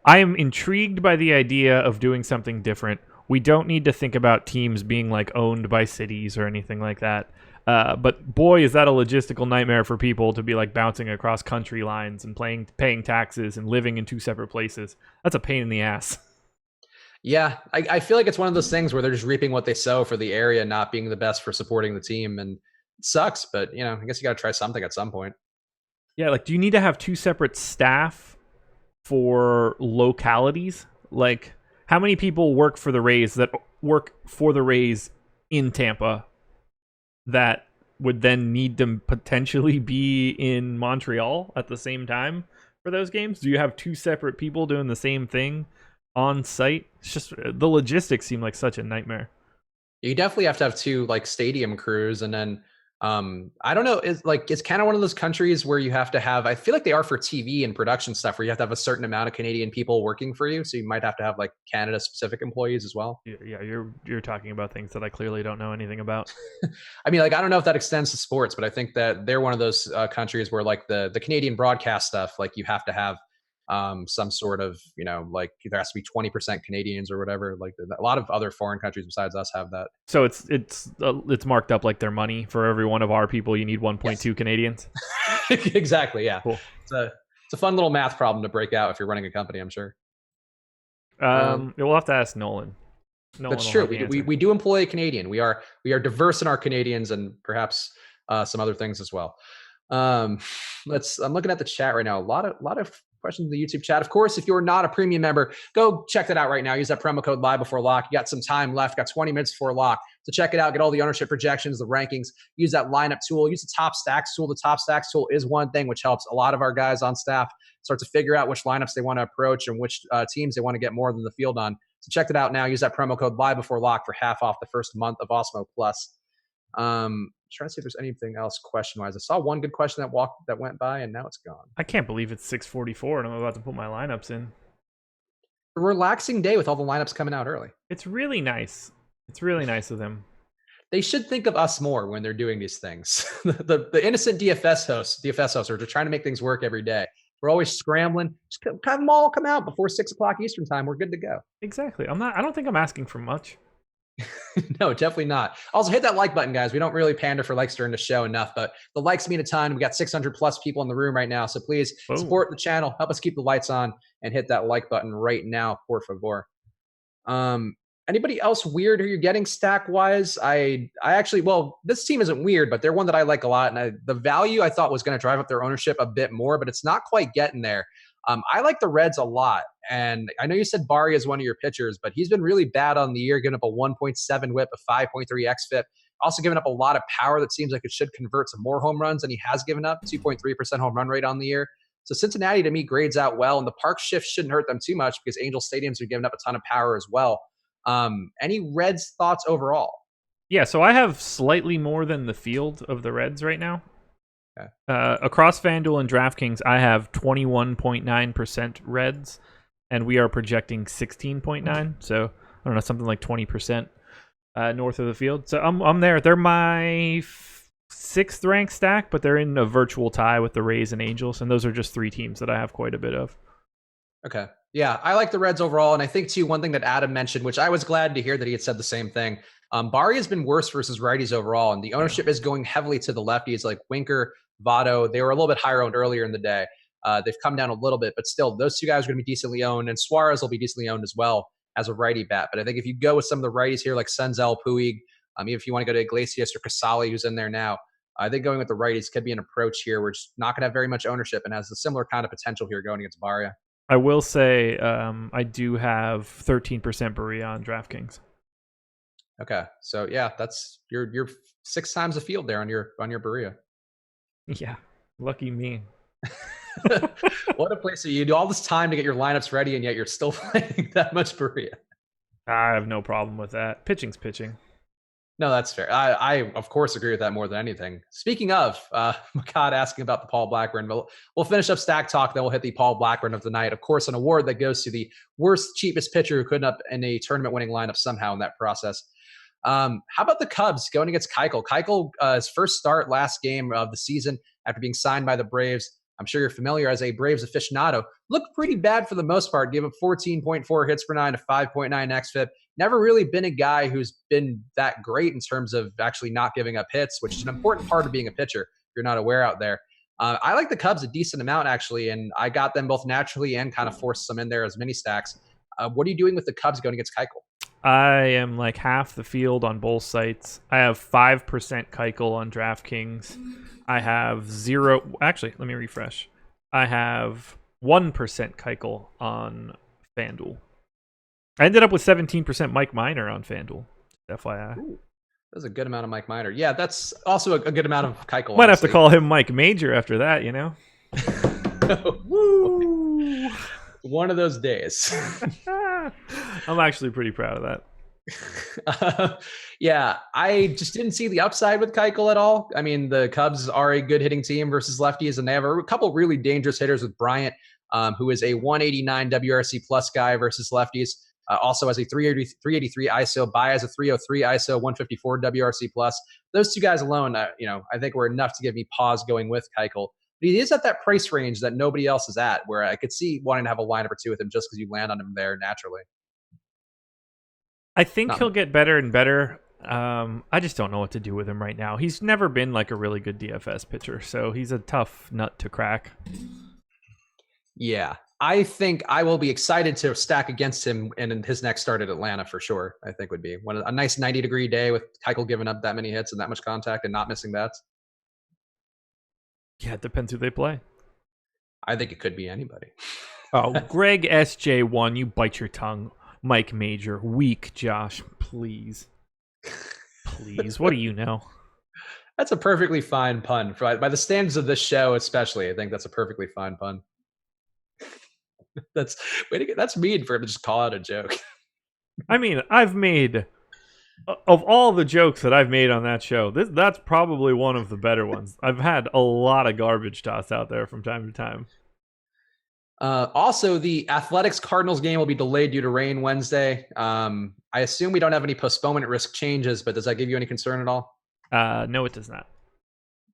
I am intrigued by the idea of doing something different. We don't need to think about teams being like owned by cities or anything like that. But boy, is that a logistical nightmare for people to be like bouncing across country lines and paying taxes and living in two separate places. That's a pain in the ass. Yeah, I feel like it's one of those things where they're just reaping what they sow for the area not being the best for supporting the team. And it sucks, but I guess you got to try something at some point. Yeah, like do you need to have two separate staff for localities? Like how many people work for the Rays in Tampa that would then need to potentially be in Montreal at the same time for those games? Do you have two separate people doing the same thing on site? It's just the logistics seem like such a nightmare. You definitely have to have two like stadium crews, and then I don't know. It's kind of one of those countries where you have to have, I feel like they are for TV and production stuff, where you have to have a certain amount of Canadian people working for you. So you might have to have like Canada specific employees as well. Yeah, you're talking about things that I clearly don't know anything about. I mean, like, I don't know if that extends to sports, but I think that they're one of those countries where like the Canadian broadcast stuff, like you have to have some sort of, like there has to be 20% Canadians or whatever. Like a lot of other foreign countries besides us have that. So it's marked up like their money. For every one of our people, you need 1.2 yes. Canadians. Exactly. Yeah. Cool. It's a fun little math problem to break out if you're running a company, I'm sure. We'll have to ask Nolan. That's true. We do employ a Canadian. We are diverse in our Canadians and perhaps some other things as well. I'm looking at the chat right now. A lot of questions in the YouTube chat. Of course, if you're not a premium member, go check that out right now. Use that promo code live before lock. You got some time left, got 20 minutes before lock. So check it out. Get all the ownership projections, the rankings. Use that lineup tool. Use the top stacks tool. The top stacks tool is one thing which helps a lot of our guys on staff start to figure out which lineups they want to approach and which teams they want to get more than the field on. So check it out now. Use that promo code live before lock for half off the first month of Osmo Plus. Trying to see if there's anything else question-wise. I saw one good question that went by, and now it's gone. I can't believe it's 6:44, and I'm about to put my lineups in. A relaxing day with all the lineups coming out early. It's really nice. It's really nice of them. They should think of us more when they're doing these things. the innocent DFS hosts are just trying to make things work every day. We're always scrambling. Just have them all come out before 6 o'clock Eastern time. We're good to go. Exactly. I don't think I'm asking for much. No, definitely not. Also, hit that like button, guys. We don't really pander for likes during the show enough, but the likes mean a ton. We got 600 plus people in the room right now, so please support the channel. Help us keep the lights on and hit that like button right now, por favor. Anybody else weird who you're getting stack wise? I actually, well, this team isn't weird, but they're one that I like a lot, and the value I thought was going to drive up their ownership a bit more, but it's not quite getting there. I like the Reds a lot, and I know you said Barria is one of your pitchers, but he's been really bad on the year, giving up a 1.7 whip, a 5.3 xFIP, also giving up a lot of power that seems like it should convert to more home runs than he has given up, 2.3% home run rate on the year. So Cincinnati, to me, grades out well, and the park shift shouldn't hurt them too much because Angel Stadiums are giving up a ton of power as well. Any Reds thoughts overall? Yeah, so I have slightly more than the field of the Reds right now. Okay. Across FanDuel and DraftKings, I have 21.9% Reds, and we are projecting 16.9. So I don't know, something like 20% north of the field. So I'm there. They're my sixth ranked stack, but they're in a virtual tie with the Rays and Angels, and those are just three teams that I have quite a bit of. Okay. Yeah, I like the Reds overall, and I think too, one thing that Adam mentioned, which I was glad to hear that he had said the same thing. Barria has been worse versus righties overall, and the ownership is going heavily to the lefties like Winker, Votto. They were a little bit higher owned earlier in the day. They've come down a little bit, but still, those two guys are going to be decently owned, and Suarez will be decently owned as well as a righty bat. But I think if you go with some of the righties here, like Senzel, Puig, even if you want to go to Iglesias or Casali, who's in there now, I think going with the righties could be an approach here. We're just not going to have very much ownership and has a similar kind of potential here going against Barria. I will say I do have 13% Barria on DraftKings. Okay, so yeah, that's you're 6 times the field there on your Barria. Yeah, lucky me. What a place! So you do all this time to get your lineups ready, and yet you're still playing that much Barria. I have no problem with that. Pitching's pitching. No, that's fair. I of course agree with that more than anything. Speaking of, Makad asking about the Paul Blackburn, but we'll finish up stack talk, then we'll hit the Paul Blackburn of the night. Of course, an award that goes to the worst, cheapest pitcher who couldn't up in a tournament winning lineup somehow in that process. How about the Cubs going against Keuchel? Keuchel, his first start last game of the season after being signed by the Braves. I'm sure you're familiar as a Braves aficionado. Looked pretty bad for the most part, gave up 14.4 hits per nine, a 5.9 xFIP. Never really been a guy who's been that great in terms of actually not giving up hits, which is an important part of being a pitcher, if you're not aware out there. I like the Cubs a decent amount, actually, and I got them both naturally and kind of forced some in there as mini stacks. What are you doing with the Cubs going against Keuchel? I am like half the field on both sites. I have 5% Keuchel on DraftKings. I have actually, let me refresh. I have 1% Keuchel on FanDuel. I ended up with 17% Mike Minor on FanDuel, FYI. Ooh, that's a good amount of Mike Minor. Yeah, that's also a good amount of Keuchel. Might have to call him Mike Major after that, you know? Woo! One of those days. I'm actually pretty proud of that. Yeah, I just didn't see the upside with Keuchel at all. I mean, the Cubs are a good hitting team versus lefties, and they have a couple really dangerous hitters with Bryant, who is a 189 WRC plus guy versus lefties. Also has a 383 ISO, Baez a 303 ISO, 154 WRC plus. Those two guys alone, I think were enough to give me pause going with Keuchel. But he is at that price range that nobody else is at, where I could see wanting to have a lineup or two with him just because you land on him there naturally. I think Not he'll get better and better. I just don't know what to do with him right now. He's never been like a really good DFS pitcher, so he's a tough nut to crack. Yeah, I think I will be excited to stack against him in his next start at Atlanta for sure. I think would be a nice 90-degree day with Keuchel giving up that many hits and that much contact and not missing bats. Yeah, it depends who they play. I think it could be anybody. Oh, Greg SJ1, you bite your tongue. Mike Major, weak Josh, please. Please, what do you know? That's a perfectly fine pun. By the standards of this show especially, I think that's a perfectly fine pun. That's mean for him to just call out a joke. I mean, I've made, of all the jokes that I've made on that show, that's probably one of the better ones. I've had a lot of garbage tossed out there from time to time. Also, the Athletics Cardinals game will be delayed due to rain Wednesday. I assume we don't have any postponement risk changes, but does that give you any concern at all? No, it does not.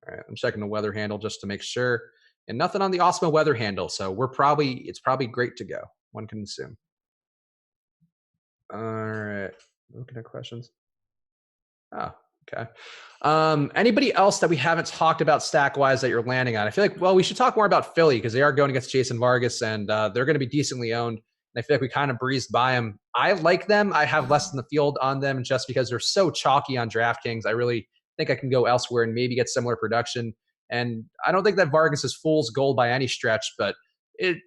All right, I'm checking the weather handle just to make sure, and nothing on the Osmo weather handle, so it's probably great to go. One can assume. All right, looking at questions. Oh, okay. Anybody else that we haven't talked about stack wise that you're landing on? I feel like, well, we should talk more about Philly because they are going against Jason Vargas and they're going to be decently owned. And I feel like we kind of breezed by them. I like them. I have less than the field on them just because they're so chalky on DraftKings. I really think I can go elsewhere and maybe get similar production. And I don't think that Vargas is fool's gold by any stretch, but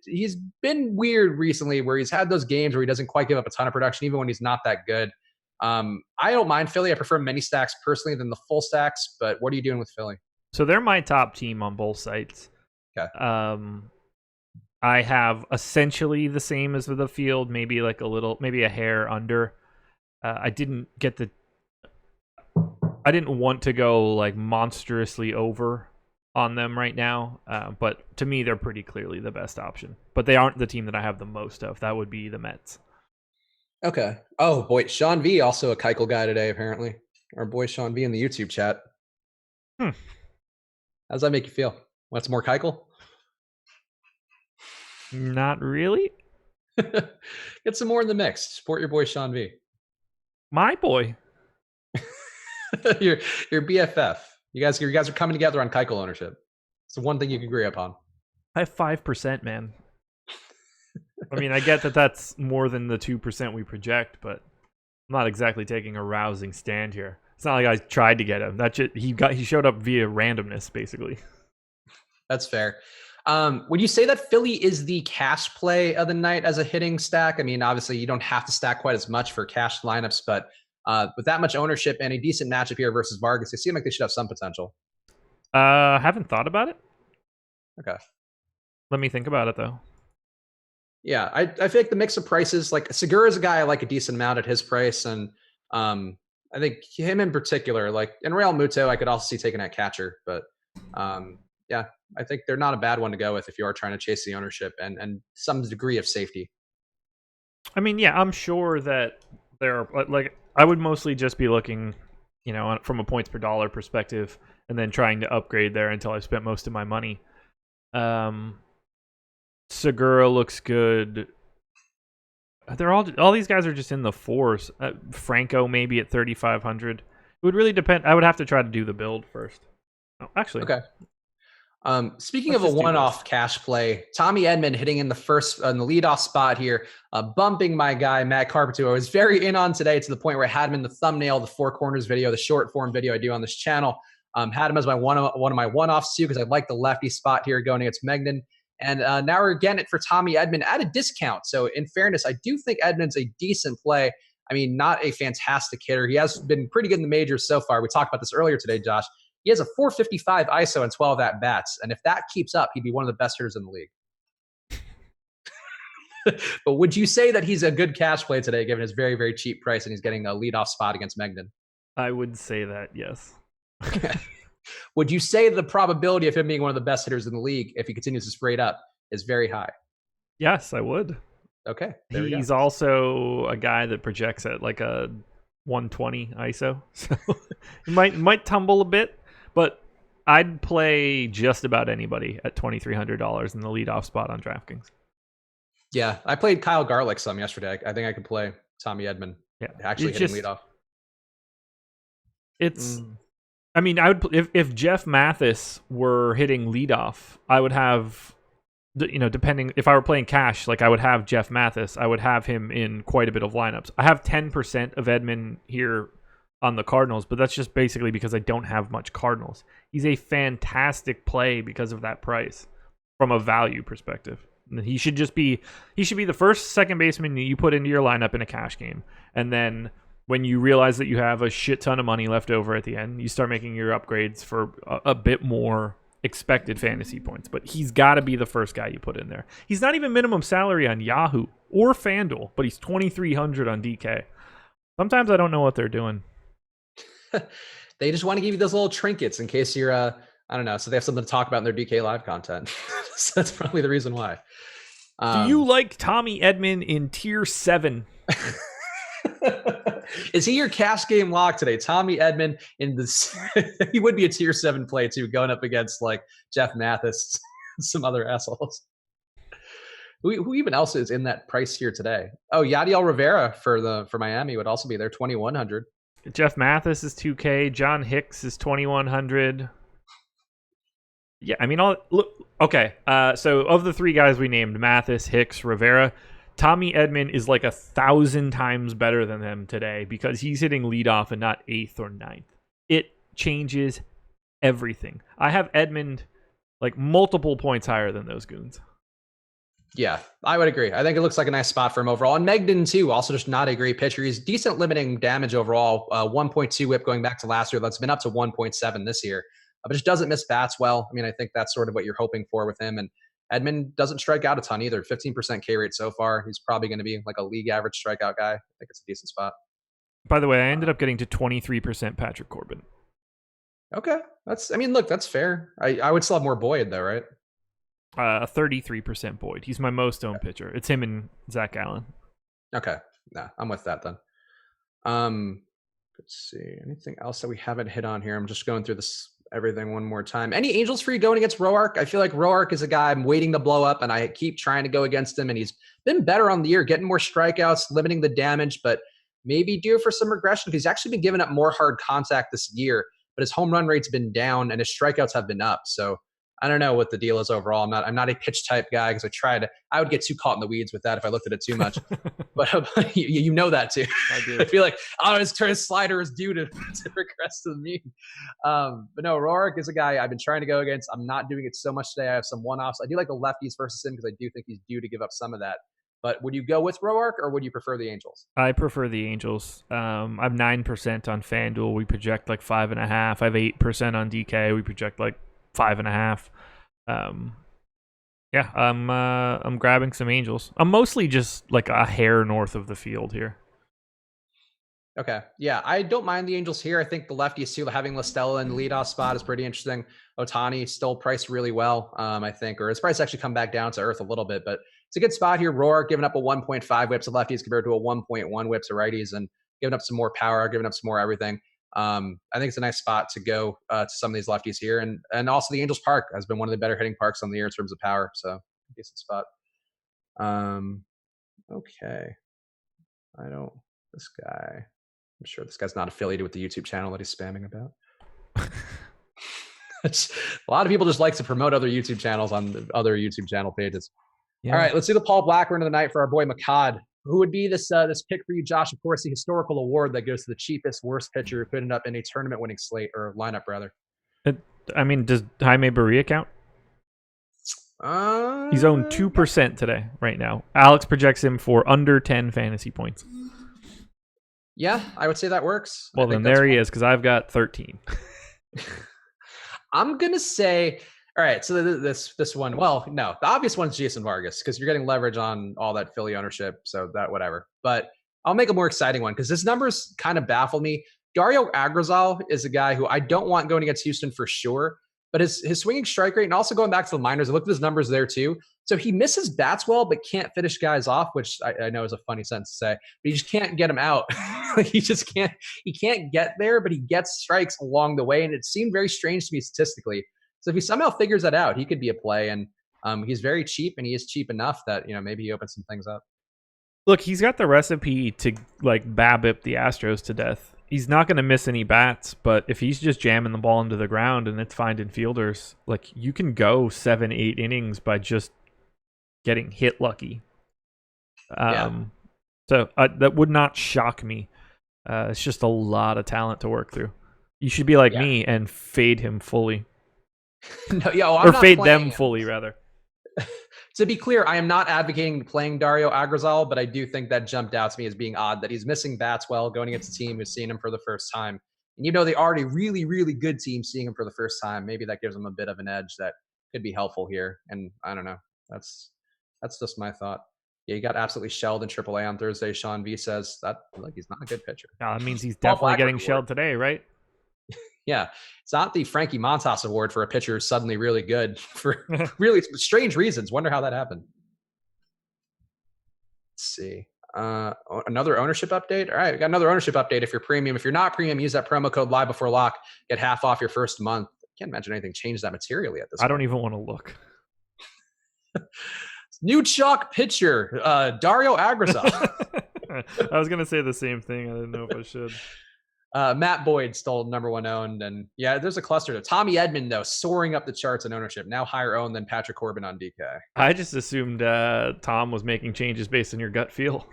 he's been weird recently where he's had those games where he doesn't quite give up a ton of production, even when he's not that good. I don't mind Philly. I prefer many stacks personally than the full stacks, but what are you doing with Philly? So they're my top team on both sites. Okay. I have essentially the same as the field, maybe maybe a hair under. I didn't want to go like monstrously over on them right now, but to me they're pretty clearly the best option. But they aren't the team that I have the most of. That would be the Mets. Okay. Oh boy, Sean V, also a Keuchel guy today apparently. Our boy Sean V in the YouTube chat. How does that make you feel? What's more Keuchel? Not really. Get some more in the mix. Support your boy Sean V. My boy. your BFF. You guys are coming together on Keuchel ownership. It's the one thing you can agree upon. I have 5%, man. I mean, I get that that's more than the 2% we project, but I'm not exactly taking a rousing stand here. It's not like I tried to get him. He showed up via randomness, basically. That's fair. Would you say that Philly is the cash play of the night as a hitting stack? I mean, obviously you don't have to stack quite as much for cash lineups, but with that much ownership and a decent matchup here versus Vargas, they seem like they should have some potential. Haven't thought about it. Okay. Let me think about it though. Yeah, I feel like the mix of prices, like Segura is a guy I like a decent amount at his price, and I think him in particular, like in Real Muto, I could also see taking that catcher, but yeah, I think they're not a bad one to go with if you are trying to chase the ownership and some degree of safety. I mean, yeah, I'm sure that they're like I would mostly just be looking, from a points per dollar perspective, and then trying to upgrade there until I've spent most of my money. Segura looks good. They're all these guys are just in the fours. Franco maybe at 3,500. It would really depend. I would have to try to do the build first. Oh, actually, okay. Speaking of a one-off cash play, Tommy Edman hitting in the leadoff spot here, bumping my guy Matt Carpenter, who I was very in on today to the point where I had him in the thumbnail, the Four Corners video, the short form video I do on this channel. Had him as one of my one-offs too because I like the lefty spot here going against Megnan. And now we're getting it for Tommy Edman at a discount. So in fairness, I do think Edman's a decent play. I mean, not a fantastic hitter. He has been pretty good in the majors so far. We talked about this earlier today, Josh. He has a 455 ISO and 12 at-bats. And if that keeps up, he'd be one of the best hitters in the league. But would you say that he's a good cash play today, given his very, very cheap price, and he's getting a leadoff spot against Megden? I would say that, yes. Would you say the probability of him being one of the best hitters in the league, if he continues to spray it up, is very high? Yes, I would. Okay. He's also a guy that projects at like a 120 ISO. So it might tumble a bit, but I'd play just about anybody at $2,300 in the leadoff spot on DraftKings. Yeah, I played Kyle Garlick some yesterday. I think I could play Tommy Edman. Yeah, actually hitting leadoff. It's. I mean, I would if Jeff Mathis were hitting leadoff, I would have, depending if I were playing cash, like I would have Jeff Mathis, I would have him in quite a bit of lineups. I have 10% of Edman here on the Cardinals, but that's just basically because I don't have much Cardinals. He's a fantastic play because of that price from a value perspective. He should be the first second baseman you put into your lineup in a cash game, and then when you realize that you have a shit ton of money left over at the end, you start making your upgrades for a bit more expected fantasy points. But he's got to be the first guy you put in there. He's not even minimum salary on Yahoo or FanDuel, but he's $2,300 on DK. Sometimes I don't know what they're doing. They just want to give you those little trinkets in case you're, I don't know, so they have something to talk about in their DK Live content. So that's probably the reason why. Do you like Tommy Edman in tier 7? Is he your cash game lock today? Tommy Edman in this, he would be a tier 7 play too, going up against like Jeff Mathis, some other assholes. Who even else is in that price here today? Oh, Yadiel Rivera for Miami would also be there, 2,100. Jeff Mathis is 2K. John Hicks is 2,100. Yeah, I mean, okay. So of the three guys we named, Mathis, Hicks, Rivera, Tommy Edman is like 1,000 times better than them today because he's hitting leadoff and not 8th or 9th. It changes everything. I have Edman like multiple points higher than those goons. Yeah, I would agree. I think it looks like a nice spot for him overall. And Megden, too, also just not a great pitcher. He's decent limiting damage overall. 1.2 whip going back to last year. That's been up to 1.7 this year. But just doesn't miss bats well. I mean, I think that's sort of what you're hoping for with him. And Edman doesn't strike out a ton either. 15% K rate so far. He's probably going to be like a league average strikeout guy. I think it's a decent spot. By the way, I ended up getting to 23% Patrick Corbin. Okay. That's fair. I would still have more Boyd, though, right? 33% Boyd. He's my most owned pitcher. It's him and Zach Allen. Okay. Nah, I'm with that then. Let's see. Anything else that we haven't hit on here? I'm just going through this everything one more time. Any Angels for you going against Roark? I feel like Roark is a guy I'm waiting to blow up, and I keep trying to go against him, and he's been better on the year, getting more strikeouts, limiting the damage, but maybe due for some regression because he's actually been giving up more hard contact this year, but his home run rate's been down and his strikeouts have been up. So I don't know what the deal is overall. I'm not a pitch type guy because I would get too caught in the weeds with that if I looked at it too much. But you know that too. I do. I feel like his slider is due to regress to the mean. But no, Roark is a guy I've been trying to go against. I'm not doing it so much today. I have some one-offs. I do like the lefties versus him because I do think he's due to give up some of that. But would you go with Roark or would you prefer the Angels? I prefer the Angels. I'm 9% on FanDuel. We project like 5.5. I have 8% on DK. We project like 5.5. Yeah, I'm grabbing some Angels. I'm mostly just like a hair north of the field here. Okay. Yeah, I don't mind the Angels here. I think the lefties too, having La Stella in the leadoff spot is pretty interesting. Ohtani still priced really well, I think, or his price actually come back down to earth a little bit, but it's a good spot here. Roar giving up a 1.5 whips to lefties compared to a 1.1 whips to righties and giving up some more power, giving up some more everything. I think it's a nice spot to go to some of these lefties here. And also the Angels Park has been one of the better hitting parks on the year in terms of power. So decent spot. Okay. This guy, I'm sure this guy's not affiliated with the YouTube channel that he's spamming about. A lot of people just like to promote other YouTube channels on the other YouTube channel pages. Yeah. All right, let's do the Paul Blackburn of the night for our boy Makad. Who would be this pick for you, Josh? Of course, the historical award that goes to the cheapest, worst pitcher who could end up in a tournament-winning slate or lineup, rather. Does Jaime Barria count? He's owned 2% today, right now. Alex projects him for under 10 fantasy points. Yeah, I would say that works. Well, then there he is, because I've got 13. I'm going to say, All right, so this one, well, no, the obvious one's Jason Vargas because you're getting leverage on all that Philly ownership, so that whatever. But I'll make a more exciting one because his numbers kind of baffle me. Dario Agrazal is a guy who I don't want going against Houston for sure, but his swinging strike rate and also going back to the minors, I looked at his numbers there too. So he misses bats well, but can't finish guys off, which I know is a funny sentence to say, but you just can't get him out. He just can't. He can't get there, but he gets strikes along the way, and it seemed very strange to me statistically. So if he somehow figures that out, he could be a play. And he's very cheap, and he is cheap enough that maybe he opens some things up. Look, he's got the recipe to like BABIP the Astros to death. He's not going to miss any bats, but if he's just jamming the ball into the ground and it's finding fielders, like you can go 7-8 innings by just getting hit lucky. So that would not shock me. It's just a lot of talent to work through. You should be like me and fade him fully. I'm or fade them fully, rather. To be clear, I am not advocating playing Dario Agrazal, but I do think that jumped out to me as being odd that he's missing bats well going against a team who's seeing him for the first time. And they already really, really good team seeing him for the first time. Maybe that gives him a bit of an edge that could be helpful here. And I don't know. That's just my thought. Yeah, he got absolutely shelled in AAA on Thursday. Sean V says that he's not a good pitcher. That means he's definitely getting shelled today, right? Yeah, it's not the Frankie Montas Award for a pitcher who's suddenly really good for really strange reasons. Wonder how that happened. Let's see. Another ownership update. All right, we got another ownership update. If you're premium, if you're not premium, use that promo code live before lock. Get half off your first month. Can't imagine anything changed that materially at this point. I don't even want to look. New chalk pitcher, Dario Agrazal. I was going to say the same thing. I didn't know if I should. Matt Boyd stole number one owned. And yeah, there's a cluster to Tommy Edman, though, soaring up the charts in ownership. Now higher owned than Patrick Corbin on DK. I just assumed Tom was making changes based on your gut feel.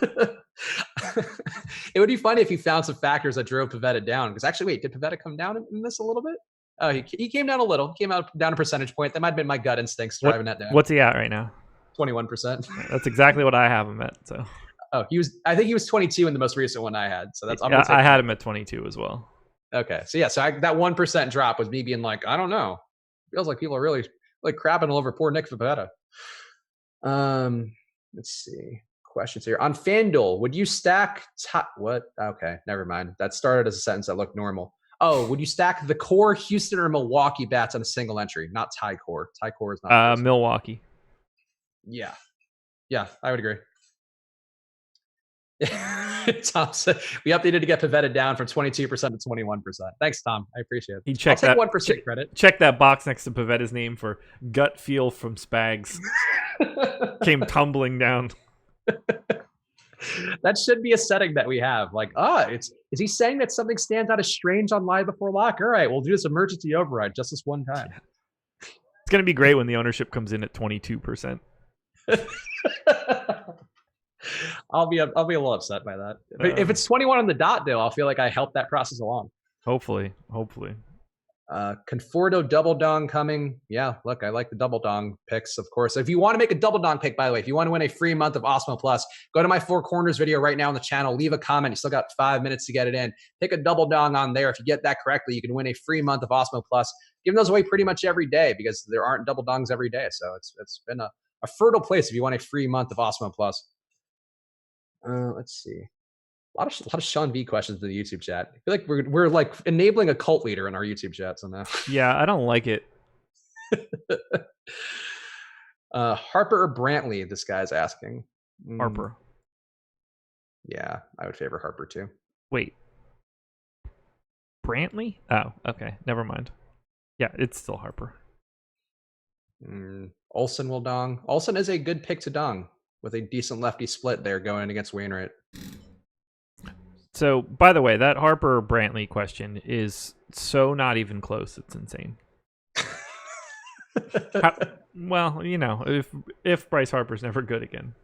It would be funny if you found some factors that drove Pivetta down. Because actually, wait, did Pivetta come down in this a little bit? Oh, he came down a little. He came out down a percentage point. That might have been my gut instincts driving that down. What's he at right now? 21%. That's exactly what I have him at. So. Oh, I think he was 22 in the most recent one I had. So that's. I had him at 22 as well. Okay, so yeah, that 1% drop was me being like, I don't know. Feels like people are really like crapping all over poor Nick Pivetta. Let's see. Questions here on FanDuel. Would you stack what? Okay, never mind. That started as a sentence that looked normal. Oh, would you stack the core Houston or Milwaukee bats on a single entry? Not tie core. Tie core is not. Milwaukee. Yeah, I would agree. Tom said we updated to get Pivetta down from 22% to 21%. Thanks, Tom. I appreciate it. He checked I'll take that 1% credit. Check that box next to Pivetta's name for gut feel from Spags. Came tumbling down. That should be a setting that we have. Like, is he saying that something stands out as strange on live before lock? All right, we'll do this emergency override just this one time. It's gonna be great when the ownership comes in at 22%. I'll be a little upset by that. If it's 21 on the dot, though, I'll feel like I helped that process along. Hopefully. Conforto double dong coming. Yeah, look, I like the double dong picks, of course. If you want to make a double dong pick, by the way, if you want to win a free month of Osmo Plus, go to my Four Corners video right now on the channel. Leave a comment. You still got 5 minutes to get it in. Pick a double dong on there. If you get that correctly, you can win a free month of Osmo Plus. Giving those away pretty much every day because there aren't double dongs every day. So it's been a fertile place if you want a free month of Osmo Plus. Let's see. A lot of Sean V questions in the YouTube chat. I feel like we're like enabling a cult leader in our YouTube chat somehow. Yeah, I don't like it. Harper or Brantley? This guy's asking. Harper. Yeah, I would favor Harper too. Wait. Brantley? Oh, okay. Never mind. Yeah, it's still Harper. Olsen will dong. Olsen is a good pick to dong with a decent lefty split there going against Wainwright. So, by the way, that Harper Brantley question is so not even close. It's insane. Well, if Bryce Harper's never good again.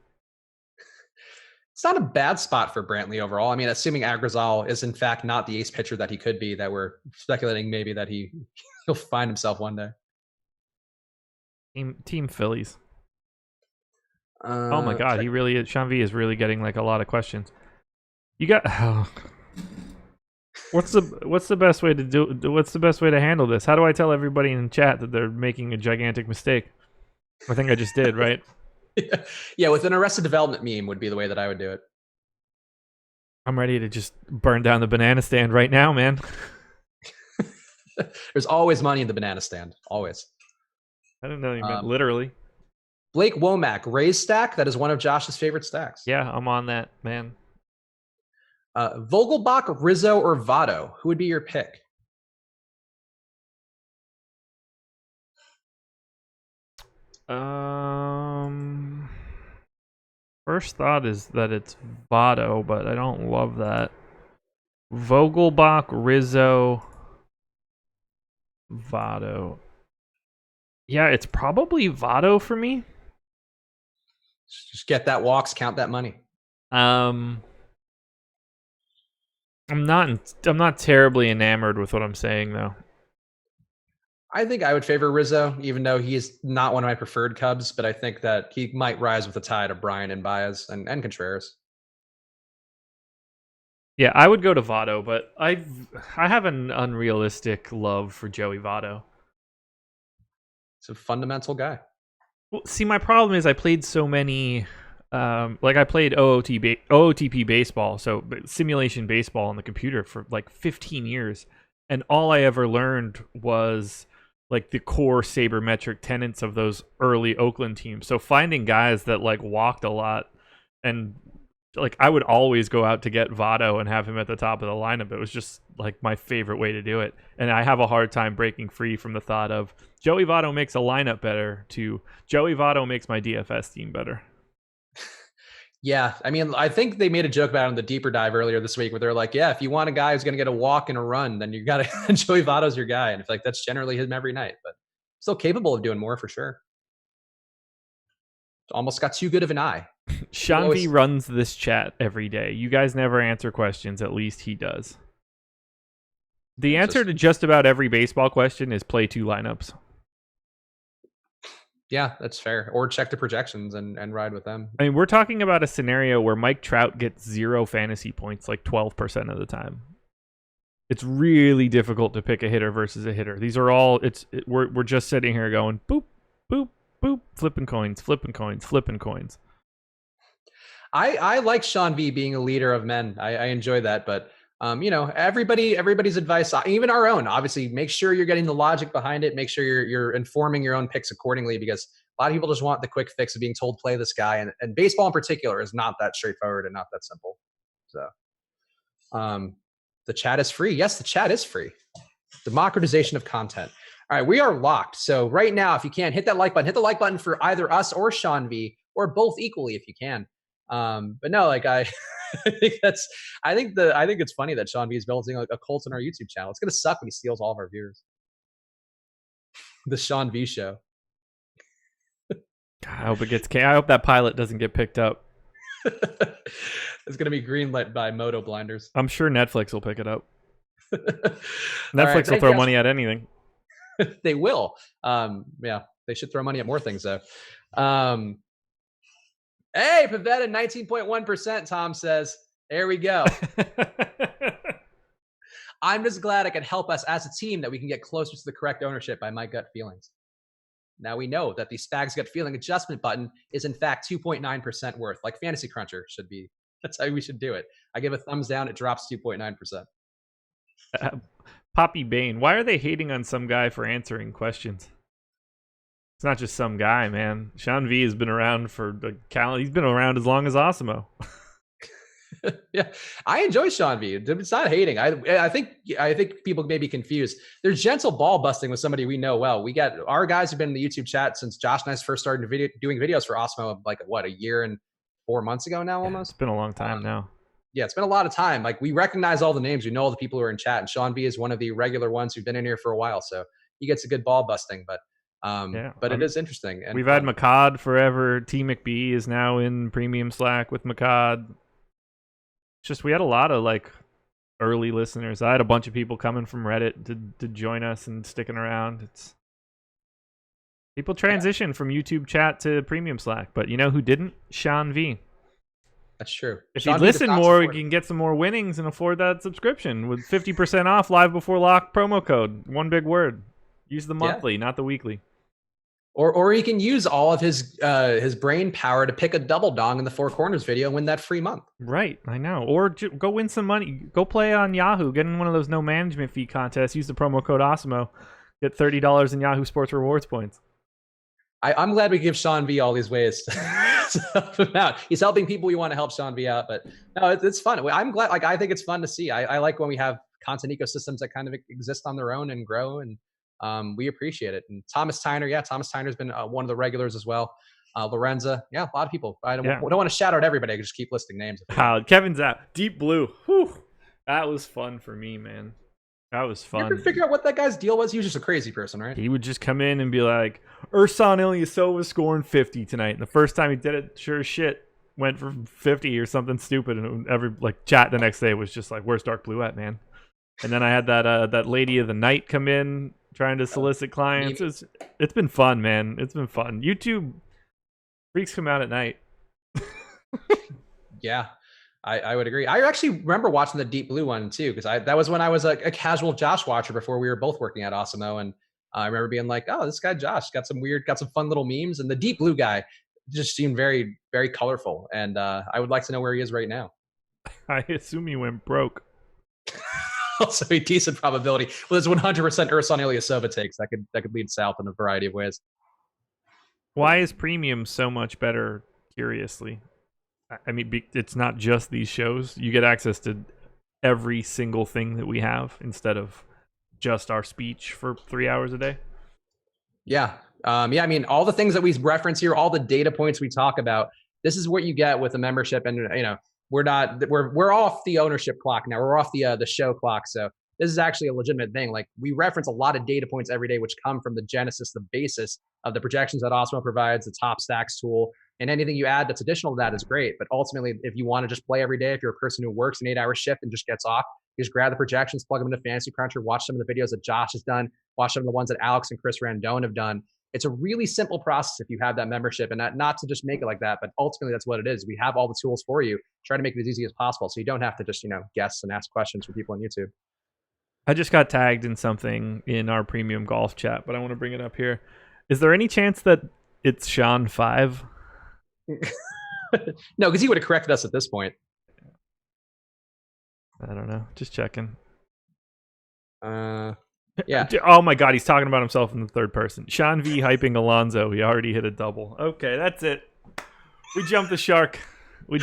It's not a bad spot for Brantley overall. I mean, assuming Agrazal is in fact not the ace pitcher that he could be, that we're speculating maybe that he'll find himself one day. Team Phillies. Oh my God, he really is. Sean V is really getting like a lot of questions. You got What's the best way to what's the best way to handle this? How do I tell everybody in chat that they're making a gigantic mistake? I think I just did, right? Yeah, with an Arrested Development meme would be the way that I would do it. I'm ready to just burn down the banana stand right now, man. There's always money in the banana stand. Always. I didn't know you meant literally. Blake Womack, Rays stack. That is one of Josh's favorite stacks. Yeah, I'm on that, man. Vogelbach, Rizzo, or Votto? Who would be your pick? First thought is that it's Votto, but I don't love that. Vogelbach, Rizzo, Votto. Yeah, it's probably Votto for me. Just get that walks, count that money. I'm not terribly enamored with what I'm saying though. I think I would favor Rizzo, even though he is not one of my preferred Cubs, but I think that he might rise with the tide of Bryan and Baez and Contreras. Yeah, I would go to Votto, but I have an unrealistic love for Joey Votto. He's a fundamental guy. Well, see, my problem is I played so many, I played OOTP baseball, so simulation baseball on the computer for like 15 years, and all I ever learned was like the core sabermetric tenets of those early Oakland teams. So finding guys that like walked a lot, and like I would always go out to get Votto and have him at the top of the lineup. It was just like my favorite way to do it. And I have a hard time breaking free from the thought of Joey Votto makes a lineup better to Joey Votto makes my DFS team better. Yeah, I mean, I think they made a joke about it on the deeper dive earlier this week where they're like, yeah, if you want a guy who's going to get a walk and a run, then you got to Joey Votto's your guy. And it's like, that's generally him every night, but still capable of doing more for sure. Almost got too good of an eye. Sean V runs this chat every day. You guys never answer questions. At least he does. The answer to just about every baseball question is play 2 lineups. Yeah, that's fair. Or check the projections and ride with them. I mean, we're talking about a scenario where Mike Trout gets 0 fantasy points like 12% of the time. It's really difficult to pick a hitter versus a hitter. These are all, we're just sitting here going, boop, boop, boop, flipping coins, flipping coins, flipping coins. I like Sean V being a leader of men. I enjoy that, but everybody's advice, even our own, obviously make sure you're getting the logic behind it. Make sure you're informing your own picks accordingly, because a lot of people just want the quick fix of being told, play this guy. And baseball in particular is not that straightforward and not that simple. So the chat is free. Yes, the chat is free. Democratization of content. All right, we are locked. So right now, if you can, hit that like button. Hit the like button for either us or Sean V, or both equally if you can. But no, like I think it's funny that Sean V is building like a cult on our YouTube channel. It's gonna suck when he steals all of our viewers. The Sean V show. I hope it gets. I hope that pilot doesn't get picked up. It's gonna be greenlit by Moto Blinders. I'm sure Netflix will pick it up. Netflix will throw money at anything. They will. Yeah, they should throw money at more things though. Hey, Pavetta, 19.1%, Tom says. There we go. I'm just glad I can help us as a team that we can get closer to the correct ownership by my gut feelings. Now we know that the Spags gut feeling adjustment button is in fact 2.9% worth, like Fantasy Cruncher should be. That's how we should do it. I give a thumbs down. It drops 2.9%. Poppy Bane, why are they hating on some guy for answering questions? It's not just some guy, man. Sean V has been around for he's been around as long as Osimo. Yeah, I enjoy Sean V. It's not hating. I think people may be confused. There's gentle ball busting with somebody we know well. We got our guys who've been in the YouTube chat since Josh and I first started doing videos for Osmo, like what, a year and 4 months ago now, almost. It's been a long time now. Yeah, it's been a lot of time. Like, we recognize all the names. We know all the people who are in chat, and Sean V is one of the regular ones who've been in here for a while, so he gets a good ball busting. But it is interesting. And we've had McCod forever. T McBee is now in premium Slack with McCod. It's just we had a lot of like early listeners. I had a bunch of people coming from Reddit to join us and sticking around. It's people transition from YouTube chat to premium Slack, but you know who didn't? Sean V. That's true. If Sean you V does listen not more, you support it. can get some more winnings and afford that subscription with 50% off live before lock promo code. One big word. Use the monthly, not the weekly. Or he can use all of his brain power to pick a double dong in the Four Corners video and win that free month. Right, I know. Or go win some money. Go play on Yahoo. Get in one of those no management fee contests. Use the promo code AWESEMO. Get $30 in Yahoo Sports Rewards points. I'm glad we give Sean V all these ways to help him out. He's helping people we want to help Sean V out, but no, it's fun. I'm glad. Like, I think it's fun to see. I like when we have content ecosystems that kind of exist on their own and grow, and we appreciate it. And Thomas Tyner, Thomas Tyner's been one of the regulars as well. Lorenza, a lot of people. I don't want to shout out everybody. I just keep listing names. Kevin's out. Deep Blue. Whew. That was fun for me, man. That was fun. You ever figure out what that guy's deal was? He was just a crazy person, right? He would just come in and be like, Ersan Ilyasova scoring 50 tonight. And the first time he did it, sure as shit, went for 50 or something stupid. And every chat the next day was just like, where's Dark Blue at, man? And then I had that lady of the night come in trying to solicit clients. It's been fun, man. It's been fun. YouTube freaks come out at night. Yeah. I would agree. I actually remember watching the Deep Blue one too, because that was when I was a casual Josh watcher before we were both working at Awesemo, and I remember being like, "Oh, this guy Josh got some fun little memes." And the Deep Blue guy just seemed very, very colorful, and I would like to know where he is right now. I assume he went broke. Also, a decent probability. Well, there's 100% Ersan Ilyasova takes that could lead south in a variety of ways. Why is premium so much better? Curiously. I mean, it's not just these shows. You get access to every single thing that we have instead of just our speech for 3 hours a day. Yeah. I mean, all the things that we reference here, all the data points we talk about, this is what you get with a membership. And, we're off the ownership clock now. We're off the show clock. So this is actually a legitimate thing. Like, we reference a lot of data points every day, which come from the genesis, the basis of the projections that Awesemo provides, the top stacks tool. And anything you add that's additional to that is great. But ultimately, if you want to just play every day, if you're a person who works an 8-hour shift and just gets off, you just grab the projections, plug them into Fantasy Cruncher, watch some of the videos that Josh has done, watch some of the ones that Alex and Chris Randone have done. It's a really simple process if you have that membership, and not to just make it like that, but ultimately that's what it is. We have all the tools for you. Try to make it as easy as possible, so you don't have to just guess and ask questions for people on YouTube. I just got tagged in something in our premium golf chat, but I want to bring it up here. Is there any chance that it's Sean 5? No, because he would have corrected us at this point. I don't know. Just checking. Yeah. Oh my God, he's talking about himself in the third person. Sean V hyping Alonso. He already hit a double. Okay, that's it. We jumped the shark. We're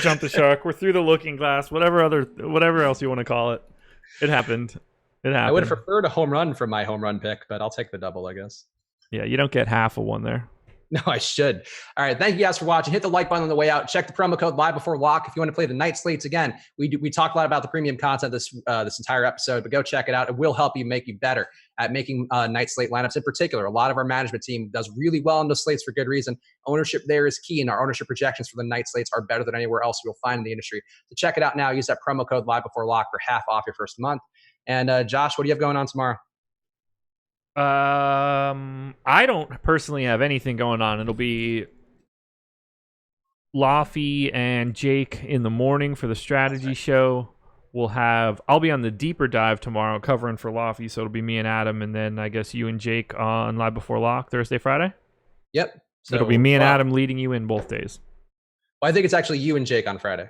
through the looking glass. Whatever else you want to call it. It happened. I would have preferred a home run from my home run pick, but I'll take the double, I guess. Yeah, you don't get half of one there. No, I should. All right. Thank you guys for watching. Hit the like button on the way out. Check the promo code live before lock if you want to play the night slates again. We talked a lot about the premium content this entire episode, but go check it out. It will help you make you better at making night slate lineups in particular. A lot of our management team does really well on those slates for good reason. Ownership there is key, and our ownership projections for the night slates are better than anywhere else you'll find in the industry. So check it out now. Use that promo code live before lock for half off your first month. And Josh, what do you have going on tomorrow? I don't personally have anything going on. It'll be Laffy and Jake in the morning for the strategy show. I'll be on the deeper dive tomorrow covering for Laffy, so it'll be me and Adam, and then I guess you and Jake on Live Before Lock Thursday, Friday? Yep. So it'll be me and Adam leading you in both days. Well, I think it's actually you and Jake on Friday.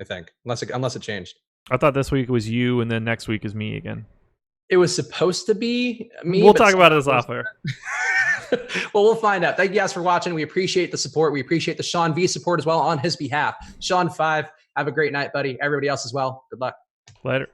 I think, unless it changed. I thought this week was you, and then next week is me again. It was supposed to be me. We'll talk about it as off air. Well, we'll find out. Thank you guys for watching. We appreciate the support. We appreciate the Sean V support as well on his behalf. Sean 5, have a great night, buddy. Everybody else as well. Good luck. Later.